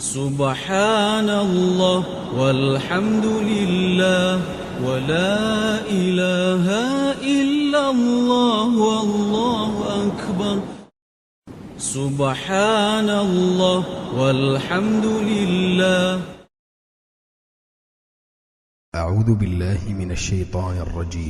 सुबहानल्लाह वल्हम्दुलिल्लाह वला इलाहा इल्लल्लाह वल्लाहु अकबर। सुबहानल्लाह वल्हम्दुलिल्लाह। अऊज़ु बिल्लाहि मिनश शैतानिर रजीम।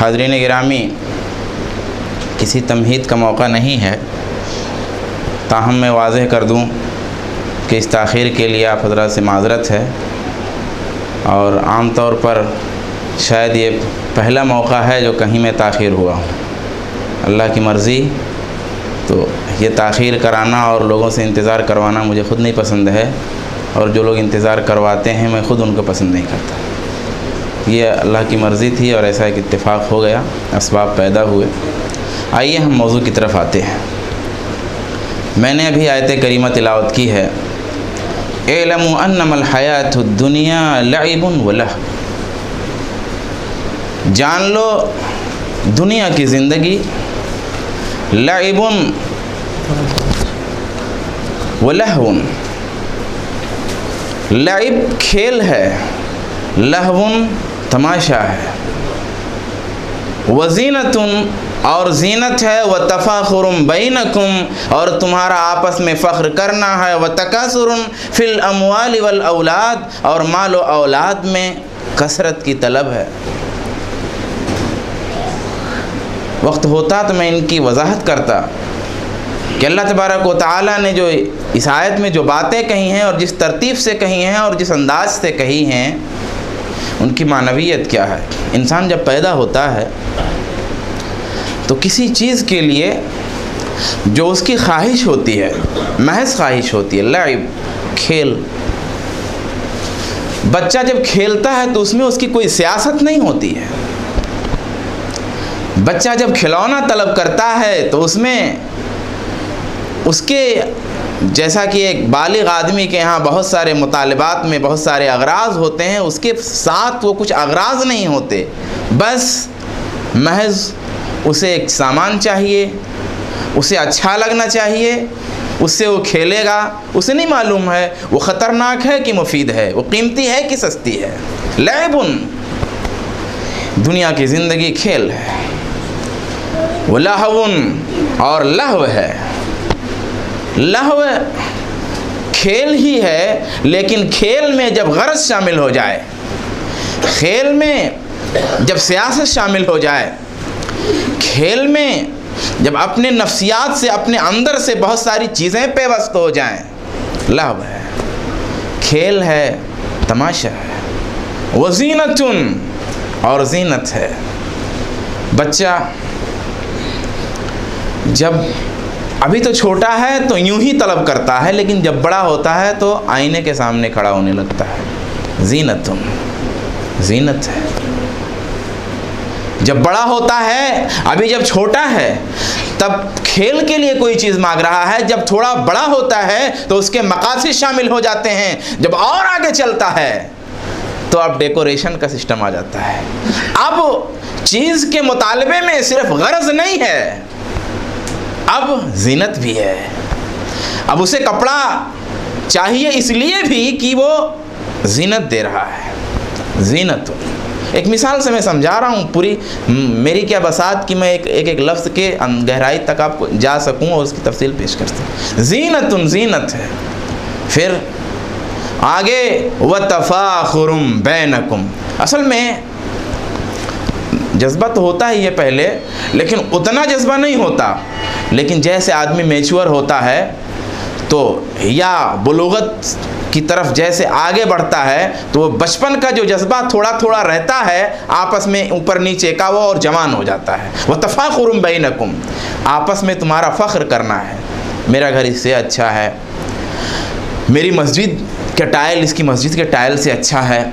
हाज़रीन गिरामी, किसी तमहीद का मौका नहीं है, ताहम मैं वाज़ेह कर दूं कि इस ताख़ीर के लिए आप हज़रात से माज़रत है और आम तौर पर शायद ये पहला मौका है जो कहीं में ताख़ीर हुआ हूँ। अल्लाह की मर्ज़ी, तो ये ताख़ीर कराना और लोगों से इंतज़ार करवाना मुझे ख़ुद नहीं पसंद है, और जो लोग इंतज़ार करवाते हैं मैं ख़ुद उनको पसंद नहीं करता। ये अल्लाह की मर्ज़ी थी और ऐसा एक इत्तेफ़ाक़ हो गया, असबाब पैदा हुए। आइए हम मौज़ू की तरफ आते हैं। मैंने अभी आयत करीमा तिलावत की है, इलमू अन्नमल हयातुद दुनिया लइबुन व लहव। जान लो दुनिया की ज़िंदगी लइबुन व लहवुन, लइब खेल है, लहवुन तमाशा है, वज़ीनतुन और ज़ीनत है, व तफ़ाख़ुरुन बैनकुम और तुम्हारा आपस में फ़ख्र करना है, व तकासुरुन फ़िल अमवाल वल औलाद और माल व औलाद में कसरत की तलब है। वक्त होता तो मैं इनकी वजाहत करता कि अल्लाह तबारक व तआला ने जो इस आयत में जो बातें कही हैं और जिस तरतीब से कही हैं और जिस अंदाज से कही हैं उनकी मानवियत क्या है। इंसान जब पैदा होता है तो किसी चीज़ के लिए जो उसकी ख्वाहिश होती है, महज ख्वाहिश होती है, लाइब, खेल। बच्चा जब खेलता है तो उसमें उसकी कोई सियासत नहीं होती है। बच्चा जब खिलौना तलब करता है तो उसमें उसके, जैसा कि एक बालिग आदमी के यहाँ बहुत सारे मुतालिबात में बहुत सारे अगराज होते हैं, उसके साथ वो कुछ अगराज नहीं होते, बस महज उसे एक सामान चाहिए, उसे अच्छा लगना चाहिए, उससे वो खेलेगा। उसे नहीं मालूम है वो ख़तरनाक है कि मुफीद है, वो कीमती है कि सस्ती है। लैबुन, दुनिया की ज़िंदगी खेल है। वो लहवुन, और लहव है। लहव खेल ही है, लेकिन खेल में जब गरज शामिल हो जाए, खेल में जब सियासत शामिल हो जाए, खेल में जब अपने नफ्सियात से, अपने अंदर से बहुत सारी चीज़ें पेवस्त हो जाएं, लहव है, खेल है, तमाशा है। वज़ीनतुन, और ज़ीनत है। बच्चा जब अभी तो छोटा है तो यूं ही तलब करता है, लेकिन जब बड़ा होता है तो आईने के सामने खड़ा होने लगता है। ज़ीनतुन, ज़ीनत है। जब बड़ा होता है, अभी जब छोटा है तब खेल के लिए कोई चीज़ मांग रहा है, जब थोड़ा बड़ा होता है तो उसके मकासद शामिल हो जाते हैं, जब और आगे चलता है तो अब डेकोरेशन का सिस्टम आ जाता है। अब चीज़ के मुतालबे में सिर्फ गरज नहीं है, अब ज़ीनत भी है। अब उसे कपड़ा चाहिए इसलिए भी कि वो ज़ीनत दे रहा है। ज़ीनत, एक मिसाल से मैं समझा रहा हूँ, पूरी मेरी क्या बसात कि मैं एक लफ्ज़ के गहराई तक आपको जा सकूँ और उसकी तफसील पेश कर सकूँ। ज़ीनतुन, ज़ीनत है। फिर आगे व तफ़ाखुरुम बैनकुम, असल में जज्बा तो होता ही है पहले, लेकिन उतना जज्बा नहीं होता। लेकिन जैसे आदमी मैच्योर होता है तो या बुलूगत की तरफ जैसे आगे बढ़ता है तो वो बचपन का जो जज्बा थोड़ा थोड़ा रहता है आपस में ऊपर नीचे का, वो और जवान हो जाता है। वह तफ़ाखुरुम बैनकुम, आपस में तुम्हारा फ़ख्र करना है, मेरा घर इससे अच्छा है, मेरी मस्जिद के टाइल इसकी मस्जिद के टाइल से अच्छा है,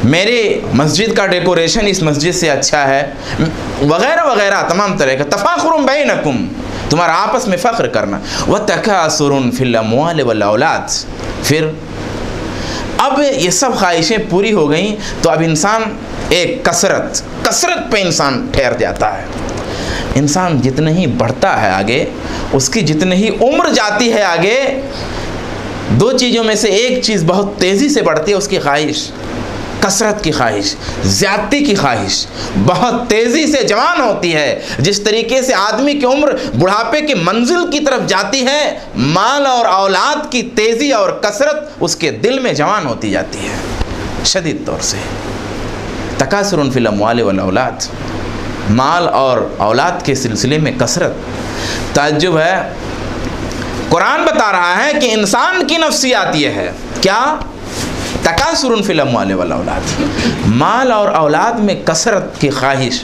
मेरे मस्जिद का डेकोरेशन इस मस्जिद से अच्छा है, वगैरह वगैरह तमाम तरह का। तफ़ाखुरुम बैनकुम, तुम्हारा आपस में फ़ख्र करना। व तकासुरुन फिल अम्वाल वल औलाद, फिर अब ये सब ख्वाहिशें पूरी हो गई तो अब इंसान एक कसरत पे इंसान ठहर जाता है। इंसान जितने ही बढ़ता है आगे, उसकी जितनी ही उम्र जाती है आगे, दो चीज़ों में से एक चीज़ बहुत तेज़ी से बढ़ती है, उसकी ख्वाहिश, कसरत की ख्वाहिश, ज़्यादती की ख्वाहिश बहुत तेज़ी से जवान होती है। जिस तरीके से आदमी की उम्र बुढ़ापे की मंजिल की तरफ जाती है, माल और औलाद की तेज़ी और कसरत उसके दिल में जवान होती जाती है शदीद तौर से। तकासुरुन फिल अम्वाल वल औलाद, माल और औलाद के सिलसिले में कसरत। ताज्जुब है, कुरान बता रहा है कि इंसान की नफ्सियात ये है, क्या? तकासुरुन फिल अम्वाल वल औलाद, माल और औलाद में कसरत की ख्वाहिश।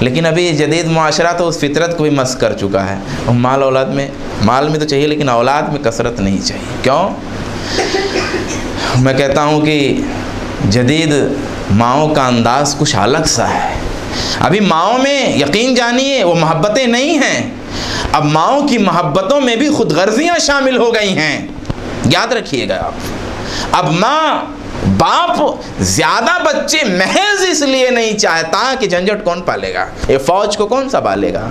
लेकिन अभी जदीद मुआशरा तो उस फितरत को भी मस कर चुका है, और माल औलाद में, माल में तो चाहिए लेकिन औलाद में कसरत नहीं चाहिए। क्यों? मैं कहता हूँ कि जदीद माओ का अंदाज़ कुछ अलग सा है। अभी माओ में यकीन जानिए वो मोहब्बतें नहीं हैं, अब माओ की मोहब्बतों में भी खुद गर्जियाँ शामिल हो गई हैं, याद रखिएगा आप। अब माँ बाप ज़्यादा बच्चे महज इसलिए नहीं चाहता कि झंझट कौन पालेगा, ये फ़ौज को कौन संभालेगा।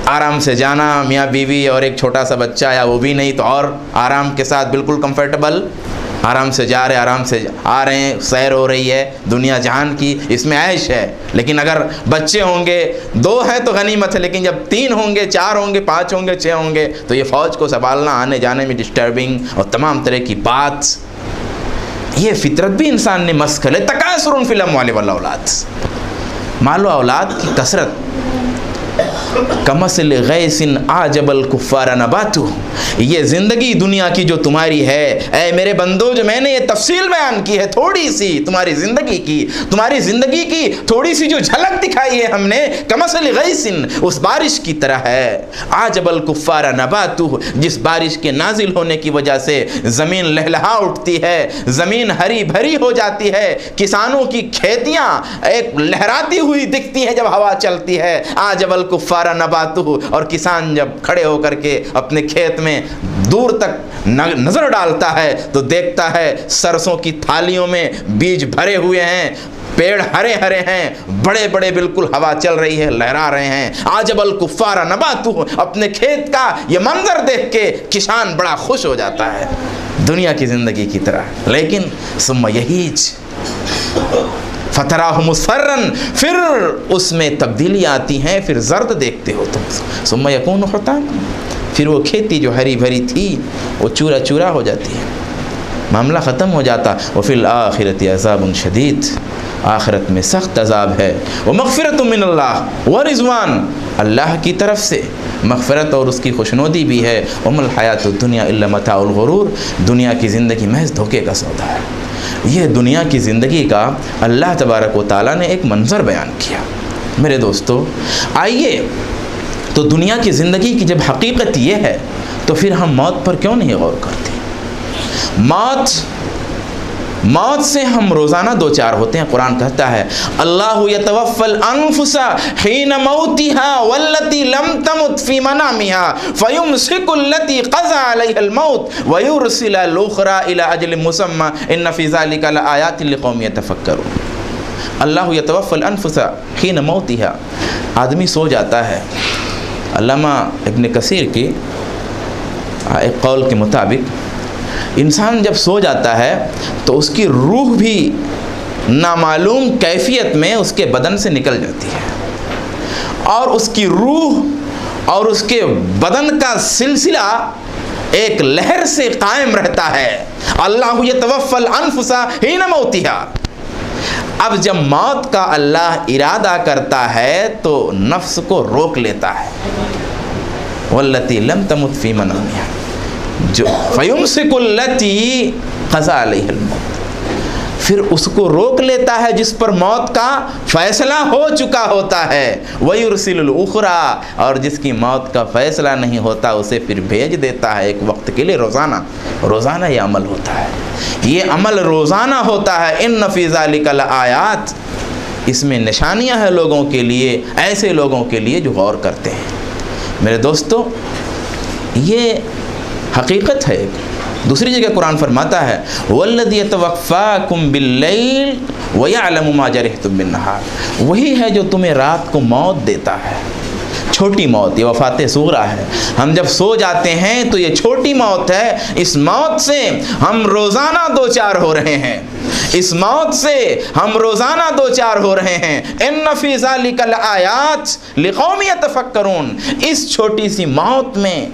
आराम से जाना, मियाँ बीवी और एक छोटा सा बच्चा, या वो भी नहीं तो और आराम के साथ बिल्कुल कंफर्टेबल, आराम से जा रहे, आराम से आ रहे हैं, सैर हो रही है दुनिया जहान की, इसमें ऐश है। लेकिन अगर बच्चे होंगे, 2 है तो गनीमत है, लेकिन जब 3 होंगे, 4 होंगे, 5 होंगे, 6 होंगे, तो ये फ़ौज को संभालना, आने जाने में डिस्टर्बिंग और तमाम तरह की बात, ये फितरत भी इंसान ने मस कर ले। तकासुरुन फिल अम्वाल वल औलाद, माल और औलाद की कसरत। कमसल गैसिन आजबल कुफ्फार नबातु, ये ज़िंदगी दुनिया की जो तुम्हारी है, ऐ मेरे बंदो, जो मैंने ये तफसील बयान की है थोड़ी सी तुम्हारी ज़िंदगी की थोड़ी सी जो झलक दिखाई है हमने, कमसल गैसिन, उस बारिश की तरह है, आजबल कुफ्फार नबातु, जिस बारिश के नाजिल होने की वजह से ज़मीन लहलहा उठती है, ज़मीन हरी भरी हो जाती है, किसानों की खेतियाँ एक लहराती हुई दिखती है जब हवा चलती है, आजबल कुफ्फार नबातु, और किसान जब खड़े होकर के अपने खेत में दूर तक नज़र डालता है तो देखता है सरसों की थालियों में बीज भरे हुए हैं, पेड़ हरे हरे हैं, बड़े बड़े, बिल्कुल हवा चल रही है, लहरा रहे हैं। आजबल कुफ्फार नबातु, अपने खेत का ये मंजर देख के किसान बड़ा खुश हो जाता है, दुनिया की ज़िंदगी की तरह। लेकिन सुम्मा यहीज फतराहु मुस्फर्रन, फिर उसमें तब्दीली आती हैं, फिर जर्द देखते हो तुम। सुम्मा यकूनु हुतामा, फिर वो खेती जो हरी भरी थी वो चूरा चूरा हो जाती है, मामला ख़त्म हो जाता। व फिल आखिरति अज़ाबुन शदीद, आखिरत में सख्त अज़ाब है। व मग़फ़िरतुम मिनल्लाह व रिज़वान, अल्लाह की तरफ से मग़फ़िरत और उसकी खुशनुदी भी है। वमल हयातुद दुनिया इल्ला मताउल गुरूर, दुनिया की ज़िंदगी महज़ धोखे का सौदा है। यह दुनिया की ज़िंदगी का अल्लाह तबारक व तआला ने एक मंज़र बयान किया। मेरे दोस्तों, आइए तो दुनिया की ज़िंदगी की जब हकीकत ये है तो फिर हम मौत पर क्यों नहीं गौर करते। मौत से हम रोज़ाना दो चार होते हैं। कुरान कहता है अल्लाहु यतवफ़्फ़ल अनफुसा हीन मौतिहा वल्लती लम तमुत फी मनामिहा फयुमसिकुल्लती क़ज़ा अलैहल मौत व युरसिलुल उख़रा इला अजलिन मुसम्मा इन्न फ़ी ज़ालिका लआयातिन लिक़ौमिन यतफ़क्करून। अल्लाहु यतवफ़्फ़ल अनफुसा हीन मौतिहा, आदमी सो जाता है। अल्लामा इब्न कसीर की एक कौल के मुताबिक इंसान जब सो जाता है तो उसकी रूह भी नामालूम कैफियत में उसके बदन से निकल जाती है, और उसकी रूह और उसके बदन का सिलसिला एक लहर से कायम रहता है। अल्लाहु यतवफ़्फ़ल अनफुसा हीन मौतिहा। अब जब मौत का अल्लाह इरादा करता है तो नफ्स को रोक लेता है। वल्लती लम तमुत फी मनामिहा, जो फयुमसिकुल्लती क़ज़ा अलैहल मौत, फिर उसको रोक लेता है जिस पर मौत का फ़ैसला हो चुका होता है। वयुरसिलुल उख़रा, और जिसकी मौत का फ़ैसला नहीं होता उसे फिर भेज देता है एक वक्त के लिए। रोज़ाना ये अमल होता है, ये अमल रोज़ाना होता है। इन्न फ़ी ज़ालिका लआयात, इसमें निशानियाँ हैं लोगों के लिए, ऐसे लोगों के लिए जो गौर करते हैं। मेरे दोस्तों, ये हकीकत है। दूसरी जगह कुरान फरमाता है वल्लज़ी यतवफ़्फ़ाकुम बिल्लैल व यअलमु मा जरहतुम बिन्नहार, वही है जो तुम्हें रात को मौत देता है। छोटी मौत, ये वफ़ात सुग़रा है। हम जब सो जाते हैं तो ये छोटी मौत है। इस मौत से हम रोज़ाना दो चार हो रहे हैं, इस मौत से हम रोज़ाना दो चार हो रहे हैं। इन्न फ़ी ज़ालिका लआयात लिक़ौमिन यतफ़क्करून, इस छोटी सी मौत में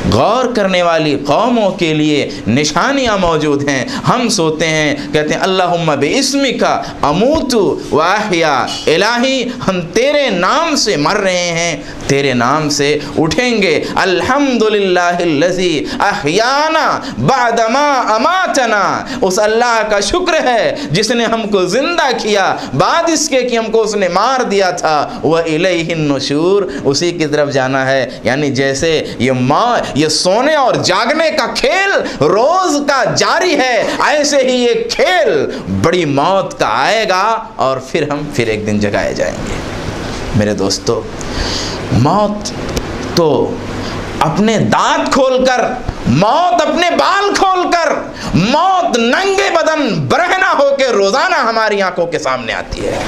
गौर करने वाली कौमों के लिए निशानियाँ मौजूद हैं। हम सोते हैं, कहते हैं अल्लाहुम्मा बिइस्मिका अमूतु व अहया, इलाही हम तेरे नाम से मर रहे हैं, तेरे नाम से उठेंगे। अल्हम्दुलिल्लाहिल्लज़ी अहयाना बअदमा अमातना, उस अल्लाह का शुक्र है जिसने हमको ज़िंदा किया बाद इसके कि हमको उसने मार दिया था। व इलैहिन नुशूर, उसी की तरफ जाना है। यानी जैसे ये सोने और जागने का खेल रोज का जारी है, ऐसे ही ये खेल बड़ी मौत का आएगा और फिर हम फिर एक दिन जगाए जाएंगे। मेरे दोस्तों, मौत तो अपने दांत खोलकर, मौत अपने बाल खोलकर, मौत नंगे बदन बरहना होकर रोजाना हमारी आंखों के सामने आती है।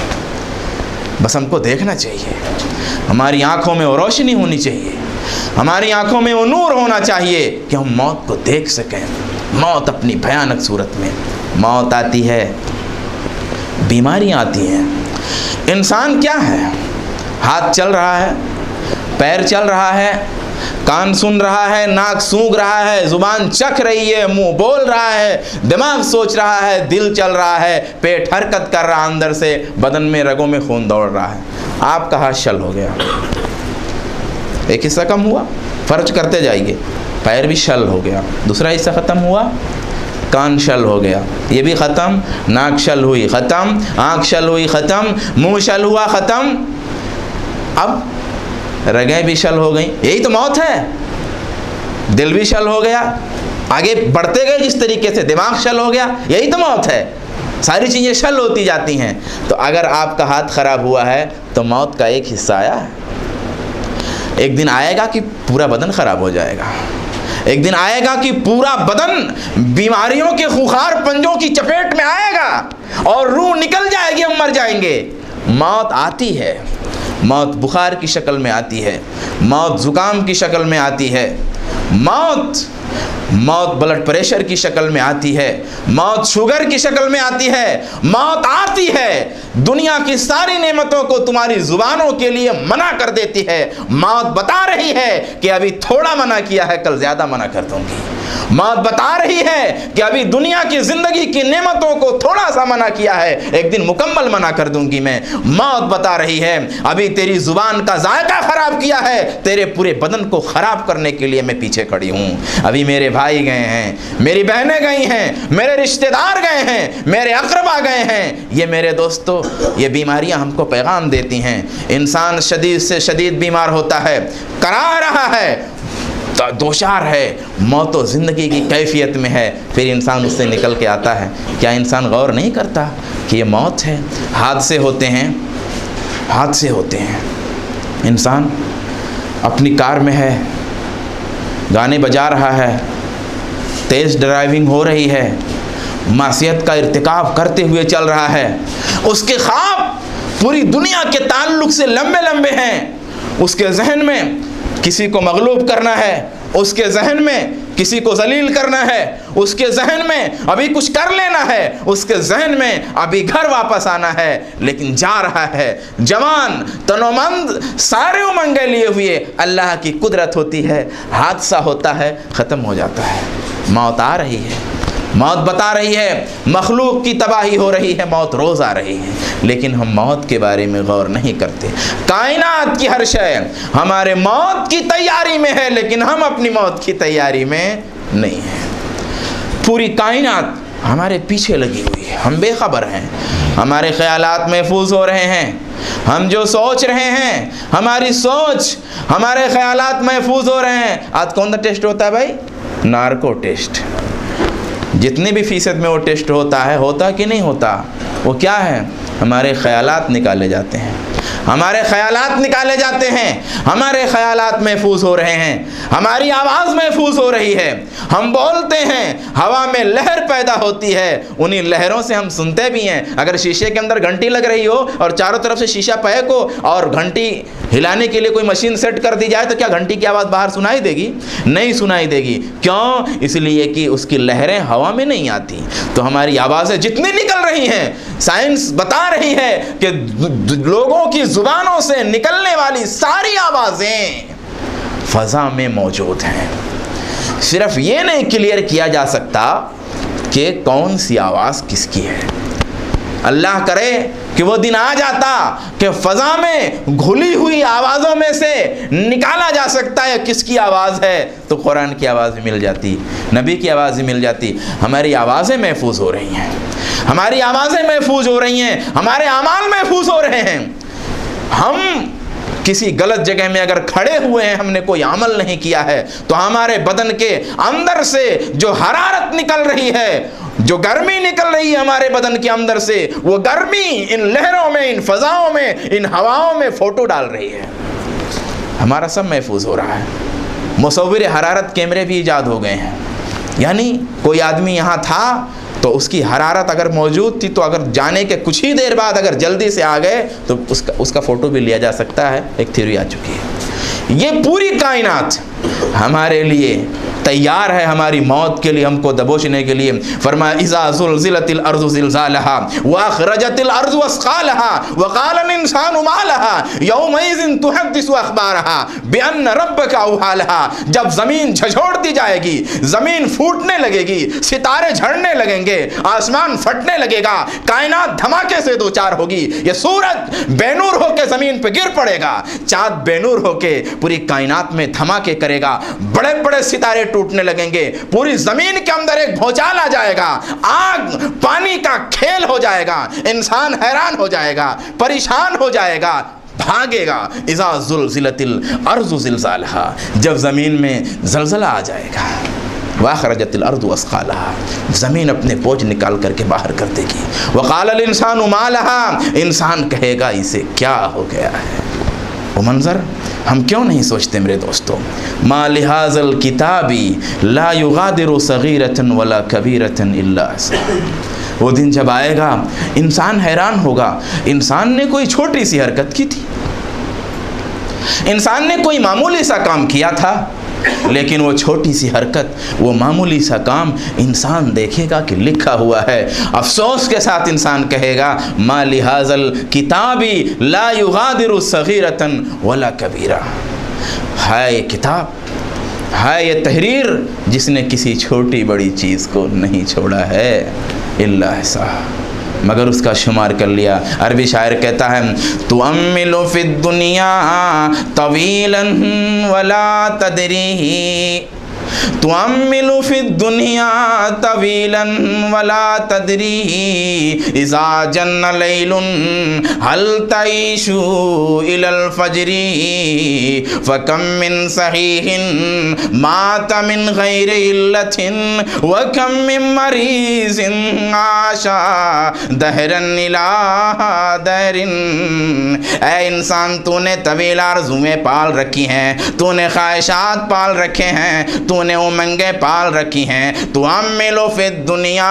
बस हमको देखना चाहिए, हमारी आंखों में वो रोशनी होनी चाहिए, हमारी आंखों में वो नूर होना चाहिए कि हम मौत को देख सकें। मौत अपनी भयानक सूरत में, मौत आती है, बीमारियां आती हैं। इंसान क्या है? हाथ चल रहा है, पैर चल रहा है, कान सुन रहा है, नाक सूंघ रहा है, जुबान चख रही है, मुंह बोल रहा है, दिमाग सोच रहा है, दिल चल रहा है, पेट हरकत कर रहा है, अंदर से बदन में रगों में खून दौड़ रहा है। आपका हाथ शल हो गया, एक हिस्सा कम हुआ, फर्ज करते जाइए। पैर भी शल हो गया, दूसरा हिस्सा ख़त्म हुआ, कान शल हो गया, ये भी ख़त्म, नाक शल हुई ख़त्म, आँख शल हुई ख़त्म, मुंह शल हुआ ख़त्म, अब रगें भी शल हो गई। यही तो मौत है। दिल भी शल हो गया, आगे बढ़ते गए जिस तरीके से दिमाग शल हो गया, यही तो मौत है। सारी चीज़ें शल होती जाती हैं। तो अगर आपका हाथ ख़राब हुआ है तो मौत का एक हिस्सा आया है। एक दिन आएगा कि पूरा बदन ख़राब हो जाएगा, एक दिन आएगा कि पूरा बदन बीमारियों के खुखार पंजों की चपेट में आएगा और रूह निकल जाएगी, हम मर जाएंगे। मौत आती है, मौत बुखार की शक्ल में आती है, मौत ज़ुकाम की शक्ल में आती है, मौत ब्लड प्रेशर की शक्ल में आती है, मौत शुगर की शक्ल में आती है। मौत आती है, दुनिया की सारी नेमतों को तुम्हारी जुबानों के लिए मना कर देती है। मौत बता रही है कि अभी थोड़ा मना किया है, कल ज़्यादा मना कर दूंगी। मौत बता रही है कि अभी दुनिया की ज़िंदगी की नेमतों को थोड़ा सा मना किया है, एक दिन मुकम्मल मना कर दूंगी मैं। मौत बता रही है अभी तेरी ज़ुबान का जायका ख़राब किया है, तेरे पूरे बदन को ख़राब करने के लिए मैं पीछे खड़ी हूँ। अभी मेरे भाई गए हैं, मेरी बहनें गई हैं, मेरे रिश्तेदार गए हैं, मेरे अक़रबा गए हैं। ये मेरे दोस्तों, ये बीमारियाँ हमको पैगाम देती हैं। इंसान शदीद से शदीद बीमार होता है, करा रहा है, दोचार है, मौत और ज़िंदगी की कैफियत में है, फिर इंसान उससे निकल के आता है। क्या इंसान गौर नहीं करता कि ये मौत है? हादसे होते हैं, हादसे होते हैं। इंसान अपनी कार में है, गाने बजा रहा है, तेज़ ड्राइविंग हो रही है, मासियत का इर्तिकाब करते हुए चल रहा है, उसके ख्वाब पूरी दुनिया के ताल्लुक़ से लंबे लंबे हैं। उसके जहन में किसी को मगलूब करना है, उसके जहन में किसी को जलील करना है, उसके जहन में अभी कुछ कर लेना है, उसके जहन में अभी घर वापस आना है, लेकिन जा रहा है जवान तनोमंद सारे उमंगे लिए हुए। अल्लाह की कुदरत होती है, हादसा होता है, ख़त्म हो जाता है। मौत आ रही है, मौत बता रही है मखलूक की तबाही हो रही है, मौत रोज़ आ रही है, लेकिन हम मौत के बारे में गौर नहीं करते। कायनात की हर शय हमारे मौत की तैयारी में है, लेकिन हम अपनी मौत की तैयारी में नहीं हैं। पूरी कायनात हमारे पीछे लगी हुई है, हम बेखबर हैं। हमारे ख़यालात महफूज हो रहे हैं, हम जो सोच रहे हैं, हमारी सोच, हमारे ख़यालात महफूज हो रहे हैं। आज कौन सा टेस्ट होता है भाई? Narco test. जितने भी फ़ीसद में वो टेस्ट होता है, होता कि नहीं होता? वो क्या है? हमारे ख़यालात निकाले जाते हैं, हमारे ख़यालात निकाले जाते हैं, हमारे ख़यालात महफूज हो रहे हैं, हमारी आवाज़ महफूज हो रही है। हम बोलते हैं, हवा में लहर पैदा होती है, उन्हीं लहरों से हम सुनते भी हैं। अगर शीशे के अंदर घंटी लग रही हो और चारों तरफ से शीशा पैक हो और घंटी हिलाने के लिए कोई मशीन सेट कर दी जाए, तो क्या घंटी की आवाज़ बाहर सुनाई देगी? नहीं सुनाई देगी। क्यों? इसलिए कि उसकी लहरें हवा में नहीं आती। तो हमारी आवाज़ें जितनी निकल रही हैं, साइंस बता रही है कि लोगों की ज़ुबानों से निकलने वाली सारी आवाज़ें फ़ज़ा में मौजूद हैं। सिर्फ ये नहीं क्लियर किया जा सकता कि कौन सी आवाज़ किसकी है। अल्लाह करे कि वो दिन आ जाता कि फ़ज़ा में घुली हुई आवाज़ों में से निकाला जा सकता है किसकी आवाज़ है, तो कुरान की आवाज़ भी मिल जाती, नबी की आवाज़ भी मिल जाती। हमारी आवाज़ें महफूज हो रही हैं, हमारी आवाज़ें महफूज हो रही हैं, हमारे अमाल महफूज हो रहे हैं। हम किसी गलत जगह में अगर खड़े हुए हैं, हमने कोई अमल नहीं किया है, तो हमारे बदन के अंदर से जो हरारत निकल रही है, जो गर्मी निकल रही है हमारे बदन के अंदर से, वो गर्मी इन लहरों में, इन फ़ज़ाओं में, इन हवाओं में फ़ोटो डाल रही है। हमारा सब महफूज हो रहा है। मुसव्विर हरारत कैमरे भी ईजाद हो गए हैं, यानी कोई आदमी यहाँ था तो उसकी हरारत अगर मौजूद थी, तो अगर जाने के कुछ ही देर बाद अगर जल्दी से आ गए तो उसका फ़ोटो भी लिया जा सकता है। एक थ्योरी आ चुकी है। ये पूरी कायनात हमारे लिए तैयार है हमारी मौत के लिए, हमको दबोचने के लिए। फरमाया इज़ा ज़ुलज़िलतिल अर्ज़ु ज़िलज़ालहा व अख़रजतिल अर्ज़ु अस्क़ालहा व क़ालल इंसानु मा लहा यौमइज़िन तुहद्दिसु अख़बारहा बिअन्न रब्बका औहा लहा। जब ज़मीन झंझोड़ दी जाएगी, ज़मीन फूटने लगेगी, सितारे झड़ने लगेंगे, आसमान फटने लगेगा, कायनात धमाके से दो चार होगी, ये सूरज बेनूर होके ज़मीन पे गिर पड़ेगा, चाँद बेनूर होके पूरी कायनात में धमाके करेगा, बड़े बड़े सितारे टूटने लगेंगे, पूरी ज़मीन के अंदर एक भूचाल आ जाएगा, आग पानी का खेल हो जाएगा, इंसान हैरान हो जाएगा, परेशान हो जाएगा, भागेगा। इज़ा ज़ुलज़िलतिल अर्ज़ु ज़िलज़ालहा, जब ज़मीन में ज़लज़ला आ जाएगा, वाख़रजतिल अर्ज़ु अस्क़ालहा, ज़मीन अपने बोझ निकाल करके बाहर कर देगी। वक़ालल इंसानु मा लहा, इंसान कहेगा इसे क्या हो गया है। वो मंज़र हम क्यों नहीं सोचते मेरे दोस्तों। मा लिहाज़ल किताबी ला युगादिरु सगीरतन वला कबीरतन इल्ला अहसाहा। वो दिन जब आएगा इंसान हैरान होगा, इंसान ने कोई छोटी सी हरकत की थी, इंसान ने कोई मामूली सा काम किया था, लेकिन वो छोटी सी हरकत, वो मामूली सा काम इंसान देखेगा कि लिखा हुआ है। अफसोस के साथ इंसान कहेगा मा लिहाज़ल किताबी ला युगादिरु सगीरतन वला कबीरा। है ये किताब, है ये तहरीर जिसने किसी छोटी बड़ी चीज़ को नहीं छोड़ा है इल्ला अहसाहा, मगर उसका शुमार कर लिया। अरबी शायर कहता है तु अम्मिलु फिद दुनिया तवीलन वला तदरी, तु अम्मिलु फिद दुनिया तवीलन वला तदरी, इज़ा जन्न लैलुन हल तईशु इलल फजरी, फ़कम मिन सहीहिन मात मिन गैरि इल्लतिन व कम मिन मरीज़िन आशा दहरन इला दहरिन। ऐ इंसान, तूने तवील आरज़ुएं पाल रखी हैं, तूने ख्वाहिशात पाल रखे हैं, तूने उमंगे पाल रखी हैं। तू अम्मिलु फिद दुनिया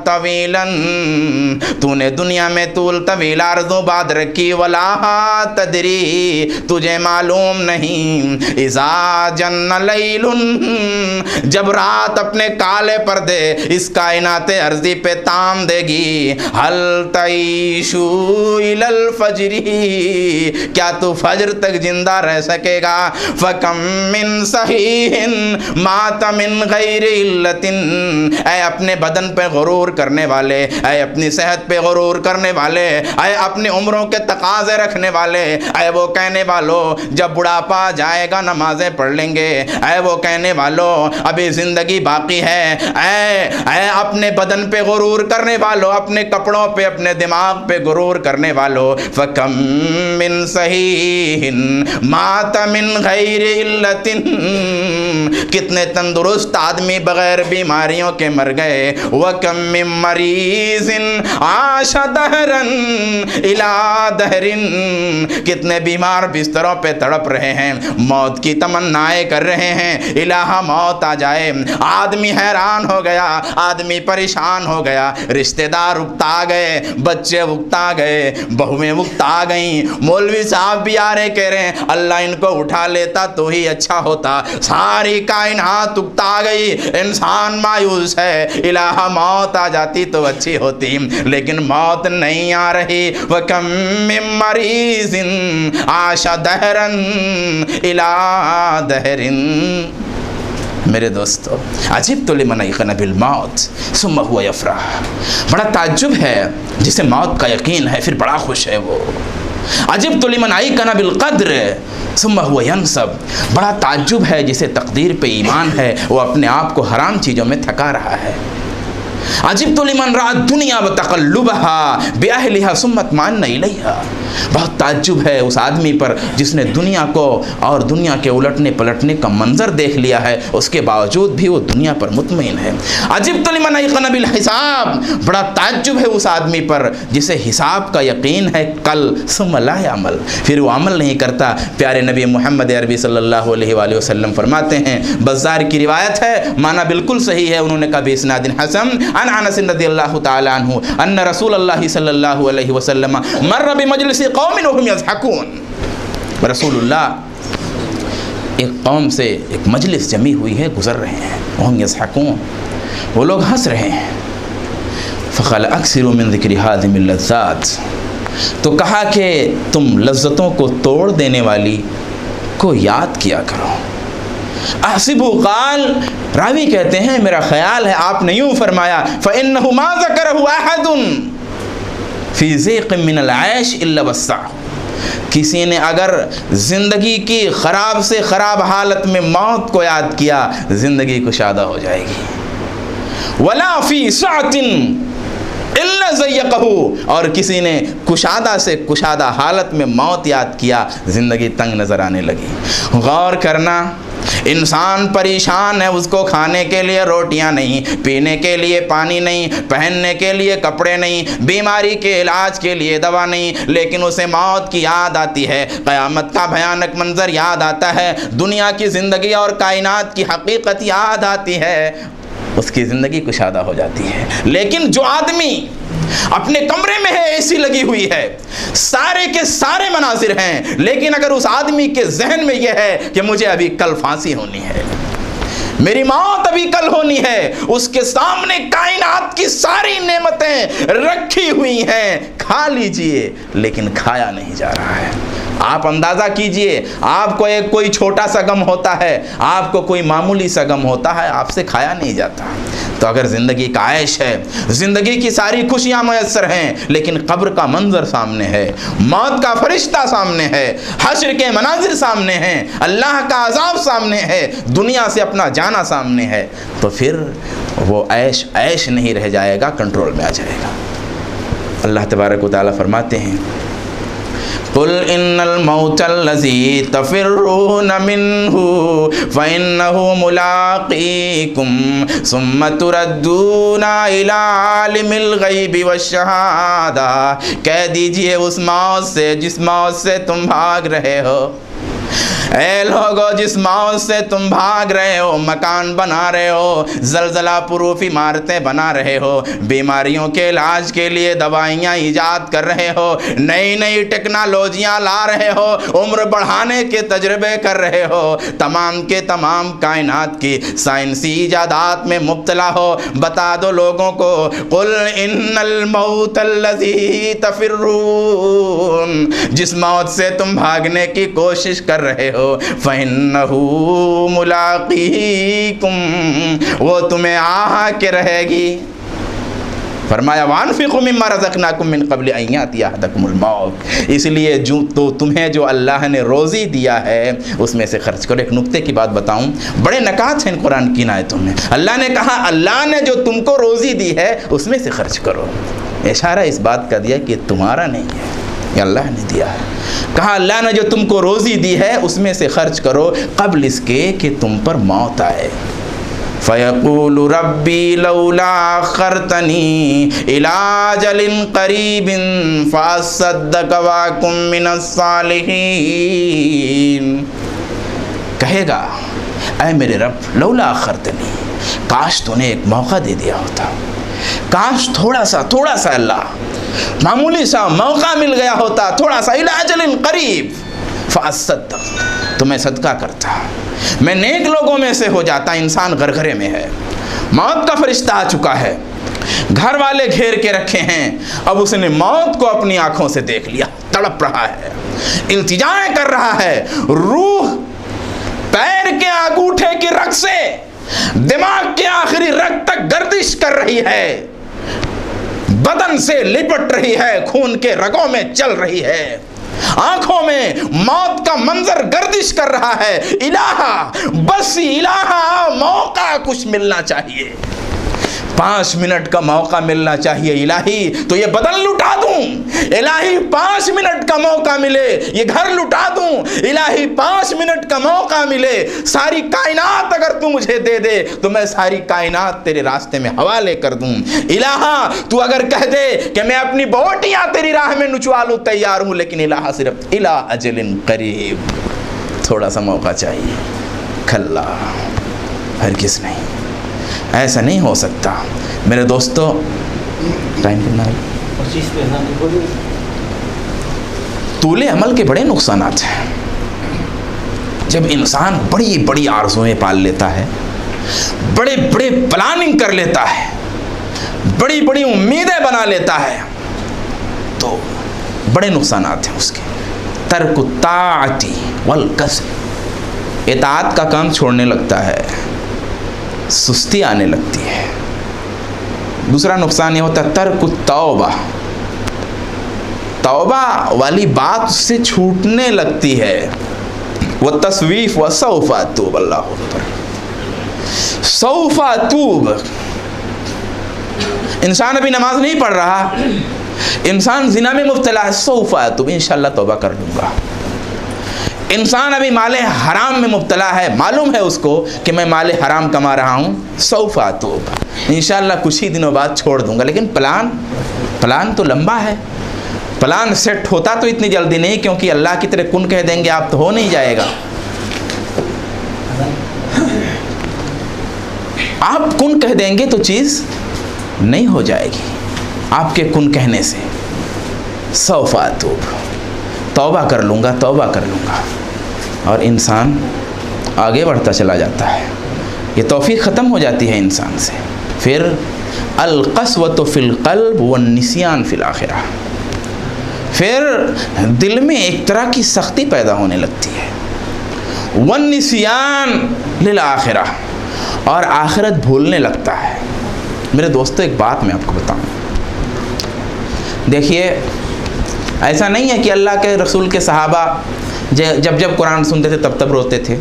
तवीलन, तूने दुनिया में तूल तवील आरज़ू बात रखी, वला तदरी, तुझे मालूम नहीं। इज़ा जन्न लैलुन, जब रात अपने काले पर्दे इस कायनाते अर्ज़ी पे ताम देगी, हल तईशु इलल फजरी, क्या तू फजर तक जिंदा रह सकेगा। फ़कम मिन सहीहिन मात मिन गैरि इल्लतिन, ऐ अपने बदन पे गुरूर करने वाले, ऐ अपनी सेहत पे गुरूर करने वाले, ऐ अपनी उम्रों के तकाज़े रखने वाले, ऐ वो कहने वालों जब बुढ़ापा जाएगा नमाजें पढ़ लेंगे, ऐ वो कहने वालों अभी ज़िंदगी बाकी है, ऐ अपने बदन पे गुरूर करने वालों, अपने कपड़ों पे, अपने दिमाग पे गुरूर करने वालों। फ़कम मिन सहीहिन मात मिन गैरि इल्लतिन, कितने तंदुरुस्त आदमी बगैर बीमारियों के मर गए। व कम मिन मरीज़िन आशा दहरन इला दहरिन, कितने बीमार बिस्तरों पे तड़प रहे हैं, मौत की तमन्नाएं कर रहे हैं, इलाहा मौत आ जाए। आदमी हैरान हो गया, आदमी परेशान हो गया, रिश्तेदार उकता गए, बच्चे उकता गए, बहुएं उकता गई, मौलवी साहब भी आ रहे कह रहे हैं अल्लाह इनको उठा लेता तो ही अच्छा होता। सारी कायनात उकता गई, इंसान मायूस है, इलाहा मौत आ जाती तो अच्छी होती, लेकिन मौत नहीं आ रही। व कम मिन मरीज़िन आशा दहरन इला दहरिन। मेरे दोस्तों, अजीब तो लिमन यक़ीन बिल मौत सुम्मा हुवा यफ़रह, बड़ा ताज्जुब है जिसे मौत का यकीन है फिर बड़ा खुश है वो। अजीब तो लिमन यक़ीन बिल क़द्र सुम्मा हुवा यनसब, बड़ा ताज्जुब है जिसे तकदीर पे ईमान है वो अपने आप को हराम चीज़ों में थका रहा है। अजीब तो लिमन रात दुनिया व तक़ल्लुबहा बिअहलिहा सुम्मा तमअन्ना इलैहा, बहुत ताज्जुब है उस आदमी पर जिसने दुनिया को और दुनिया के उलटने पलटने का मंजर देख लिया है, उसके बावजूद भी वो दुनिया पर मुतमईन है। अजीब तो लिमन यक़ीन बिल हिसाब, बड़ा ताज्जुब है उस आदमी पर जिसे हिसाब का यकीन है कल, सुम्मा ला यअमल, फिर वो अमल नहीं करता। प्यारे नबी मोहम्मद अरबी सल्लल्लाहु अलैहि वसल्लम फरमाते हैं, बज़ार की रिवायत है, माना बिल्कुल सही है, उन्होंने कहा बिइस्नादिन हसन अन अनस रज़ियल्लाहु तआला अन्हु अन्ना रसूलुल्लाह सल्लल्लाहु अलैहि वसल्लम मर्र बिमजलिस कौमिन वहुम यज़हकून। रसूलुल्लाह एक कौम से एक मजलिस जमी हुई है, गुज़र रहे हैं, वहम यज़हकून, वो लोग हंस रहे हैं। फ़क़ाल अक्सिरू मिन ज़िक्रि हाज़िमिल लज़्ज़ात, तो कहा कि तुम लज्जतों को तोड़ देने वाली को याद किया करो। अहसिबु क़ाल, रावी कहते हैं मेरा ख्याल है आपने यूँ फरमाया, फ़इन्नहु मा ज़करहु अहदुन फ़ी ज़ीक़िन मिनल ऐश इल्ला वस्सअहु, किसी ने अगर ज़िंदगी की ख़राब से ख़राब हालत में मौत को याद किया, ज़िंदगी कुशादा हो जाएगी। वला फ़ी सअतिन इल्ला ज़य्यक़हु, और किसी ने कुशादा से कुशादा हालत में मौत याद किया, ज़िंदगी तंग नज़र आने लगी। गौर करना, इंसान परेशान है, उसको खाने के लिए रोटियां नहीं, पीने के लिए पानी नहीं, पहनने के लिए कपड़े नहीं, बीमारी के इलाज के लिए दवा नहीं, लेकिन उसे मौत की याद आती है, क़यामत का भयानक मंजर याद आता है, दुनिया की ज़िंदगी और कायनात की हकीकत याद आती है, उसकी ज़िंदगी कुशादा हो जाती है। लेकिन जो आदमी अपने कमरे में है, एसी लगी हुई है, सारे के सारे मनाजिर हैं, लेकिन अगर उस आदमी के जहन में यह है कि मुझे अभी कल फांसी होनी है, मेरी मौत अभी कल होनी है, उसके सामने कायनात की सारी नेमतें रखी हुई हैं, खा लीजिए, लेकिन खाया नहीं जा रहा है। आप अंदाज़ा कीजिए, आपको एक कोई छोटा सा गम होता है, आपको कोई मामूली सा गम होता है, आपसे खाया नहीं जाता। तो अगर ज़िंदगी का ऐश है, ज़िंदगी की सारी खुशियाँ मैसर हैं, लेकिन कब्र का मंजर सामने है, मौत का फरिश्ता सामने है, हश्र के मनाजिर सामने हैं, अल्लाह का अज़ाब सामने है, दुनिया से अपना जाना सामने है, तो फिर वो ऐश ऐश नहीं रह जाएगा, कंट्रोल में आ जाएगा। अल्लाह तबारक व तआला फरमाते हैं, कुल इन्नल मौतल्लज़ी तफ़िर्रूना मिन्हु फ़इन्नहु मुलाक़ीकुम सुम्मा तुरद्दूना इला आलिमिल ग़ैबि वश्शहादा, कह दीजिए उस मौत से जिस मौत से तुम भाग रहे हो। ऐ लोगो, जिस मौत से तुम भाग रहे हो, मकान बना रहे हो, ज़लज़ला प्रूफ इमारतें बना रहे हो, बीमारियों के इलाज के लिए दवाइयाँ ईजाद कर रहे हो, नई नई टेक्नोलॉजियाँ ला रहे हो, उम्र बढ़ाने के तजर्बे कर रहे हो, तमाम के तमाम कायनात की साइंसी ईजादात में मुब्तला हो, बता दो लोगों को, कुल इन्नल मौतल्लज़ी तफ़िर्रून, जिस मौत से तुम भागने की कोशिश कर रहे हो, फ़इन्नहु मुलाक़ीकुम, वो तुम्हें आ के रहेगी। फरमाया वानफ़िक़ू मिम्मा रज़क़नाकुम मिन क़ब्ल अन यातिया अहदकुमुल मौत, इसलिए जो तो तुम्हें जो अल्लाह ने रोज़ी दिया है उसमें से खर्च करो। एक नुक्ते की बात बताऊं, बड़े नकात हैं कुरान की आयतों में। अल्लाह ने कहा अल्लाह ने जो तुमको रोज़ी दी है उसमें से खर्च करो, इशारा इस बात का दिया कि तुम्हारा नहीं है, ये अल्लाह ने दिया है। कहा अल्लाह ने जो तुमको रोज़ी दी है उसमें से खर्च करो कब्ल इसके कि तुम पर मौत आए। फ़यक़ूलु रब्बी लौला अख़रतनी इला अजलिन क़रीबिन फ़अस्सद्दक़ व अकुम मिनस्सालिहीन, कहेगा ऐ मेरे रब लौला अख़रतनी, काश तूने एक मौका दे दिया होता, काश थोड़ा सा अल्लाह मामूली सा मौका मिल गया होता, थोड़ा सा, इला अजलिन क़रीब फ़अस्सद्दक़, तो मैं सदका करता, मैं नेक लोगों में से हो जाता। इंसान गरगरे में है, मौत का फरिश्ता आ चुका है, घर वाले घेर के रखे हैं, अब उसने मौत को अपनी आंखों से देख लिया, तड़प रहा है, इल्तिजाएं कर रहा है, रूह पैर के अंगूठे की रग से दिमाग के आखिरी रग तक गर्दिश कर रही है, बदन से लिपट रही है, खून के रगों में चल रही है, आंखों में मौत का मंजर गर्दिश कर रहा है। इलाहा, बस इलाहा, मौका कुछ मिलना चाहिए, 5 मिनट का मौका मिलना चाहिए इलाही, तो ये बदन लुटा दूं, इलाही 5 मिनट का मौका मिले, ये घर लुटा दूं, इलाही 5 मिनट का मौका मिले, सारी कायनात अगर तू मुझे दे दे तो मैं सारी कायनात तेरे रास्ते में हवाले कर दूं। इलाहा, तू अगर कह दे कि मैं अपनी बोटियां तेरी राह में नुचवा लूं, तैयार हूं, लेकिन इलाहा सिर्फ इला अजलिन करीब, थोड़ा सा मौका चाहिए। खल्ला, हरगिज़ नहीं, ऐसा नहीं हो सकता। मेरे दोस्तों, टाइम कितना है? तूले अमल के बड़े नुकसानात हैं। जब इंसान बड़ी बड़ी आरज़ुएं पाल लेता है, बड़े बड़े प्लानिंग कर लेता है, बड़ी बड़ी उम्मीदें बना लेता है, तो बड़े नुकसानात हैं उसके। तर्कु ताअती वल कसल, इताअत का काम छोड़ने लगता है, सुस्ती आने लगती है। दूसरा नुकसान ये होता है तर्कु तौबा, तौबा वाली बात उससे छूटने लगती है। वह तस्वीफ व सौफा तूब, अल्लाह अकबर, सौफा तूब। इंसान अभी नमाज नहीं पढ़ रहा, इंसान जिना में मुब्तला है, सौफा तूब, इंशाअल्लाह तौबा कर लूँगा। इंसान अभी माले हराम में मुब्तला है, मालूम है उसको कि मैं माले हराम कमा रहा हूँ, सौफा तूब, इंशाअल्लाह कुछ ही दिनों बाद छोड़ दूँगा। लेकिन प्लान तो लंबा है, प्लान सेट होता तो इतनी जल्दी नहीं, क्योंकि अल्लाह की तरह कुन कह देंगे आप तो हो नहीं जाएगा। आप कुन कह देंगे तो चीज़ नहीं हो जाएगी आपके कुन कहने से। सौफा तूब, तौबा कर लूँगा, तौबा कर लूँगा, और इंसान आगे बढ़ता चला जाता है। ये तौफीक ख़त्म हो जाती है इंसान से। फिर अल क़स्वतु फ़िल क़ल्ब व निस्यान फ़िल आखिरा, फिर दिल में एक तरह की सख्ती पैदा होने लगती है। वन निस्यान लिल आखिरा, और आखिरत भूलने लगता है। मेरे दोस्तों, एक बात मैं आपको बताऊं, देखिए ऐसा नहीं है कि अल्लाह के रसूल के सहाबा जब जब कुरान सुनते थे तब तब रोते थे।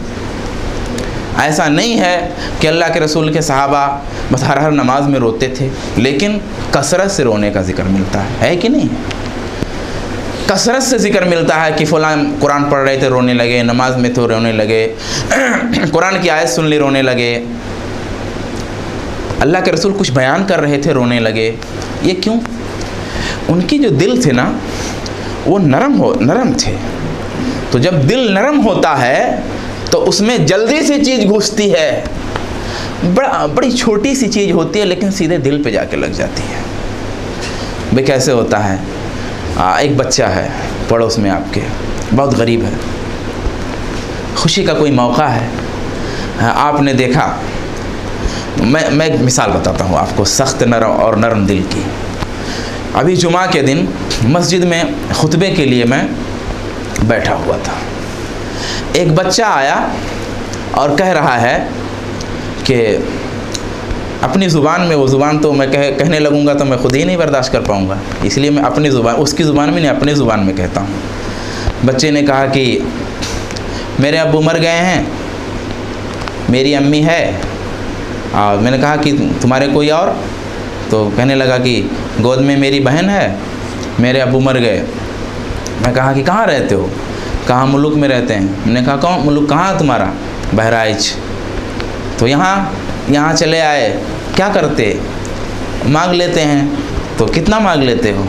ऐसा नहीं है कि अल्लाह के रसूल के सहाबा बस हर नमाज में रोते थे, लेकिन कसरत से रोने का जिक्र मिलता है कि नहीं? कसरत से जिक्र मिलता है कि फ़लाँ कुरान पढ़ रहे थे रोने लगे, नमाज में तो रोने लगे, कुरान की आयत सुन ली रोने लगे, अल्लाह के रसूल कुछ बयान कर रहे थे रोने लगे। ये क्यों? उनकी जो दिल थे ना वो नरम थे। तो जब दिल नरम होता है तो उसमें जल्दी से चीज़ घुसती है, बड़ी छोटी सी चीज़ होती है लेकिन सीधे दिल पे जाके लग जाती है। भाई कैसे होता है? एक बच्चा है पड़ोस में आपके, बहुत गरीब है, खुशी का कोई मौका है, आपने देखा, मैं एक मिसाल बताता हूँ आपको सख्त नरम दिल की। अभी जुमा के दिन मस्जिद में खुतबे के लिए मैं बैठा हुआ था। एक बच्चा आया और कह रहा है कि अपनी ज़ुबान में, वो ज़ुबान तो मैं कहने लगूँगा तो मैं ख़ुद ही नहीं बर्दाश्त कर पाऊँगा, इसलिए मैं अपनी ज़ुबान, उसकी ज़ुबान में नहीं अपनी ज़ुबान में कहता हूँ। बच्चे ने कहा कि मेरे अब्बू मर गए हैं, मेरी अम्मी है, और मैंने कहा कि तुम्हारे कोई और? तो कहने लगा कि गोद में मेरी बहन है, मेरे अब्बू मर गए। मैं कहा कि कहाँ रहते हो? कहाँ मुल्क में रहते हैं। मैंने कहा कौन मुल्क, कहाँ तुम्हारा? बहराइच। तो यहाँ चले आए, क्या करते? मांग लेते हैं। तो कितना मांग लेते हो?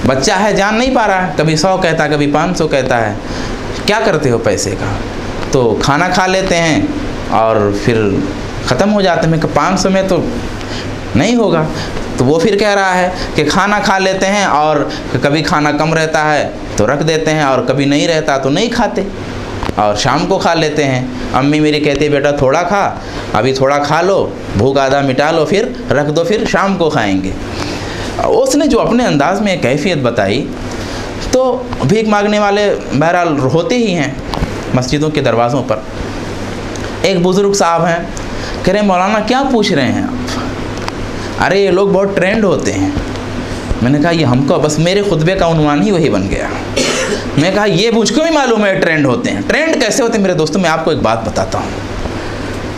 बच्चा है, जान नहीं पा रहा, कभी 100 कहता है, कभी 500 कहता है। क्या करते हो पैसे का? तो खाना खा लेते हैं और फिर ख़त्म हो जाते हैं। 500 में तो नहीं होगा। तो वो फिर कह रहा है कि खाना खा लेते हैं और कभी खाना कम रहता है तो रख देते हैं, और कभी नहीं रहता तो नहीं खाते, और शाम को खा लेते हैं। अम्मी मेरी कहती है बेटा थोड़ा खा, अभी थोड़ा खा लो, भूख आधा मिटा लो, फिर रख दो, फिर शाम को खाएंगे। उसने जो अपने अंदाज में कैफियत बताई, तो भीख मांगने वाले बहरहाल होते ही हैं मस्जिदों के दरवाज़ों पर। एक बुज़ुर्ग साहब हैं, कह रहे मौलाना क्या पूछ रहे हैं आप? अरे ये लोग बहुत ट्रेंड होते हैं। मैंने कहा ये हमको, बस मेरे खुतबे का उन्वान ही वही बन गया। मैं कहा ये मुझको भी मालूम है ट्रेंड होते हैं। ट्रेंड कैसे होते हैं मेरे दोस्तों? मैं आपको एक बात बताता हूँ,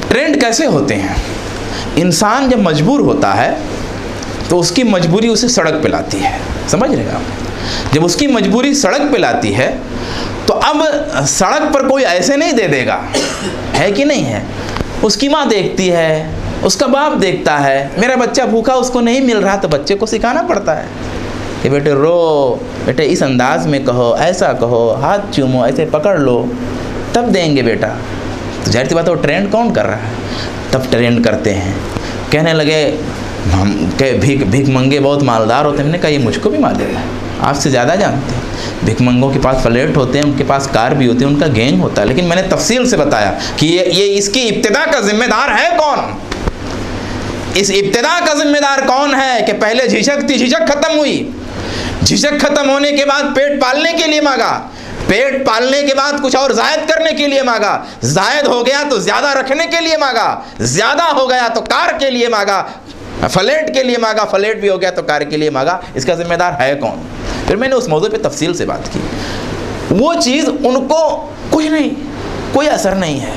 ट्रेंड कैसे होते हैं। इंसान जब मजबूर होता है तो उसकी मजबूरी उसे सड़क पे लाती है, समझ रहे आप? जब उसकी मजबूरी सड़क पे लाती है तो अब सड़क पर कोई ऐसे नहीं दे देगा, है कि नहीं है? उसकी माँ देखती है, उसका बाप देखता है, मेरा बच्चा भूखा, उसको नहीं मिल रहा, तो बच्चे को सिखाना पड़ता है कि बेटे रो, बेटे इस अंदाज में कहो, ऐसा कहो, हाथ चूमो, ऐसे पकड़ लो, तब देंगे बेटा। तो जाहिर सी बात है वो ट्रेंड कौन कर रहा है? तब ट्रेंड करते हैं। कहने लगे हम भीख मंगे बहुत मालदार होते हैं। मैंने कहा ये मुझको भी मालूम है, आपसे ज़्यादा जानते हैं। भिखमंगों के पास फ्लैट होते हैं, उनके पास कार भी होती है, उनका गैंग होता है, लेकिन मैंने तफसील से बताया कि ये इसकी इब्तिदा का जिम्मेदार है कौन। इस इब्तिदा का जिम्मेदार कौन है कि पहले झिझक थी, झिझक खत्म हुई, झिझक खत्म होने के बाद पेट पालने के लिए मांगा, पेट पालने के बाद कुछ और जायद करने के लिए मांगा, जायद हो गया तो ज़्यादा रखने के लिए मांगा, ज़्यादा हो गया तो कार के लिए मांगा, फ्लैट के लिए मांगा, फ्लैट भी हो गया तो कार के लिए मांगा। इसका जिम्मेदार है कौन? फिर मैंने उस मौजू पे तफसील से बात की। वो चीज़ उनको कुछ नहीं, कोई असर नहीं है,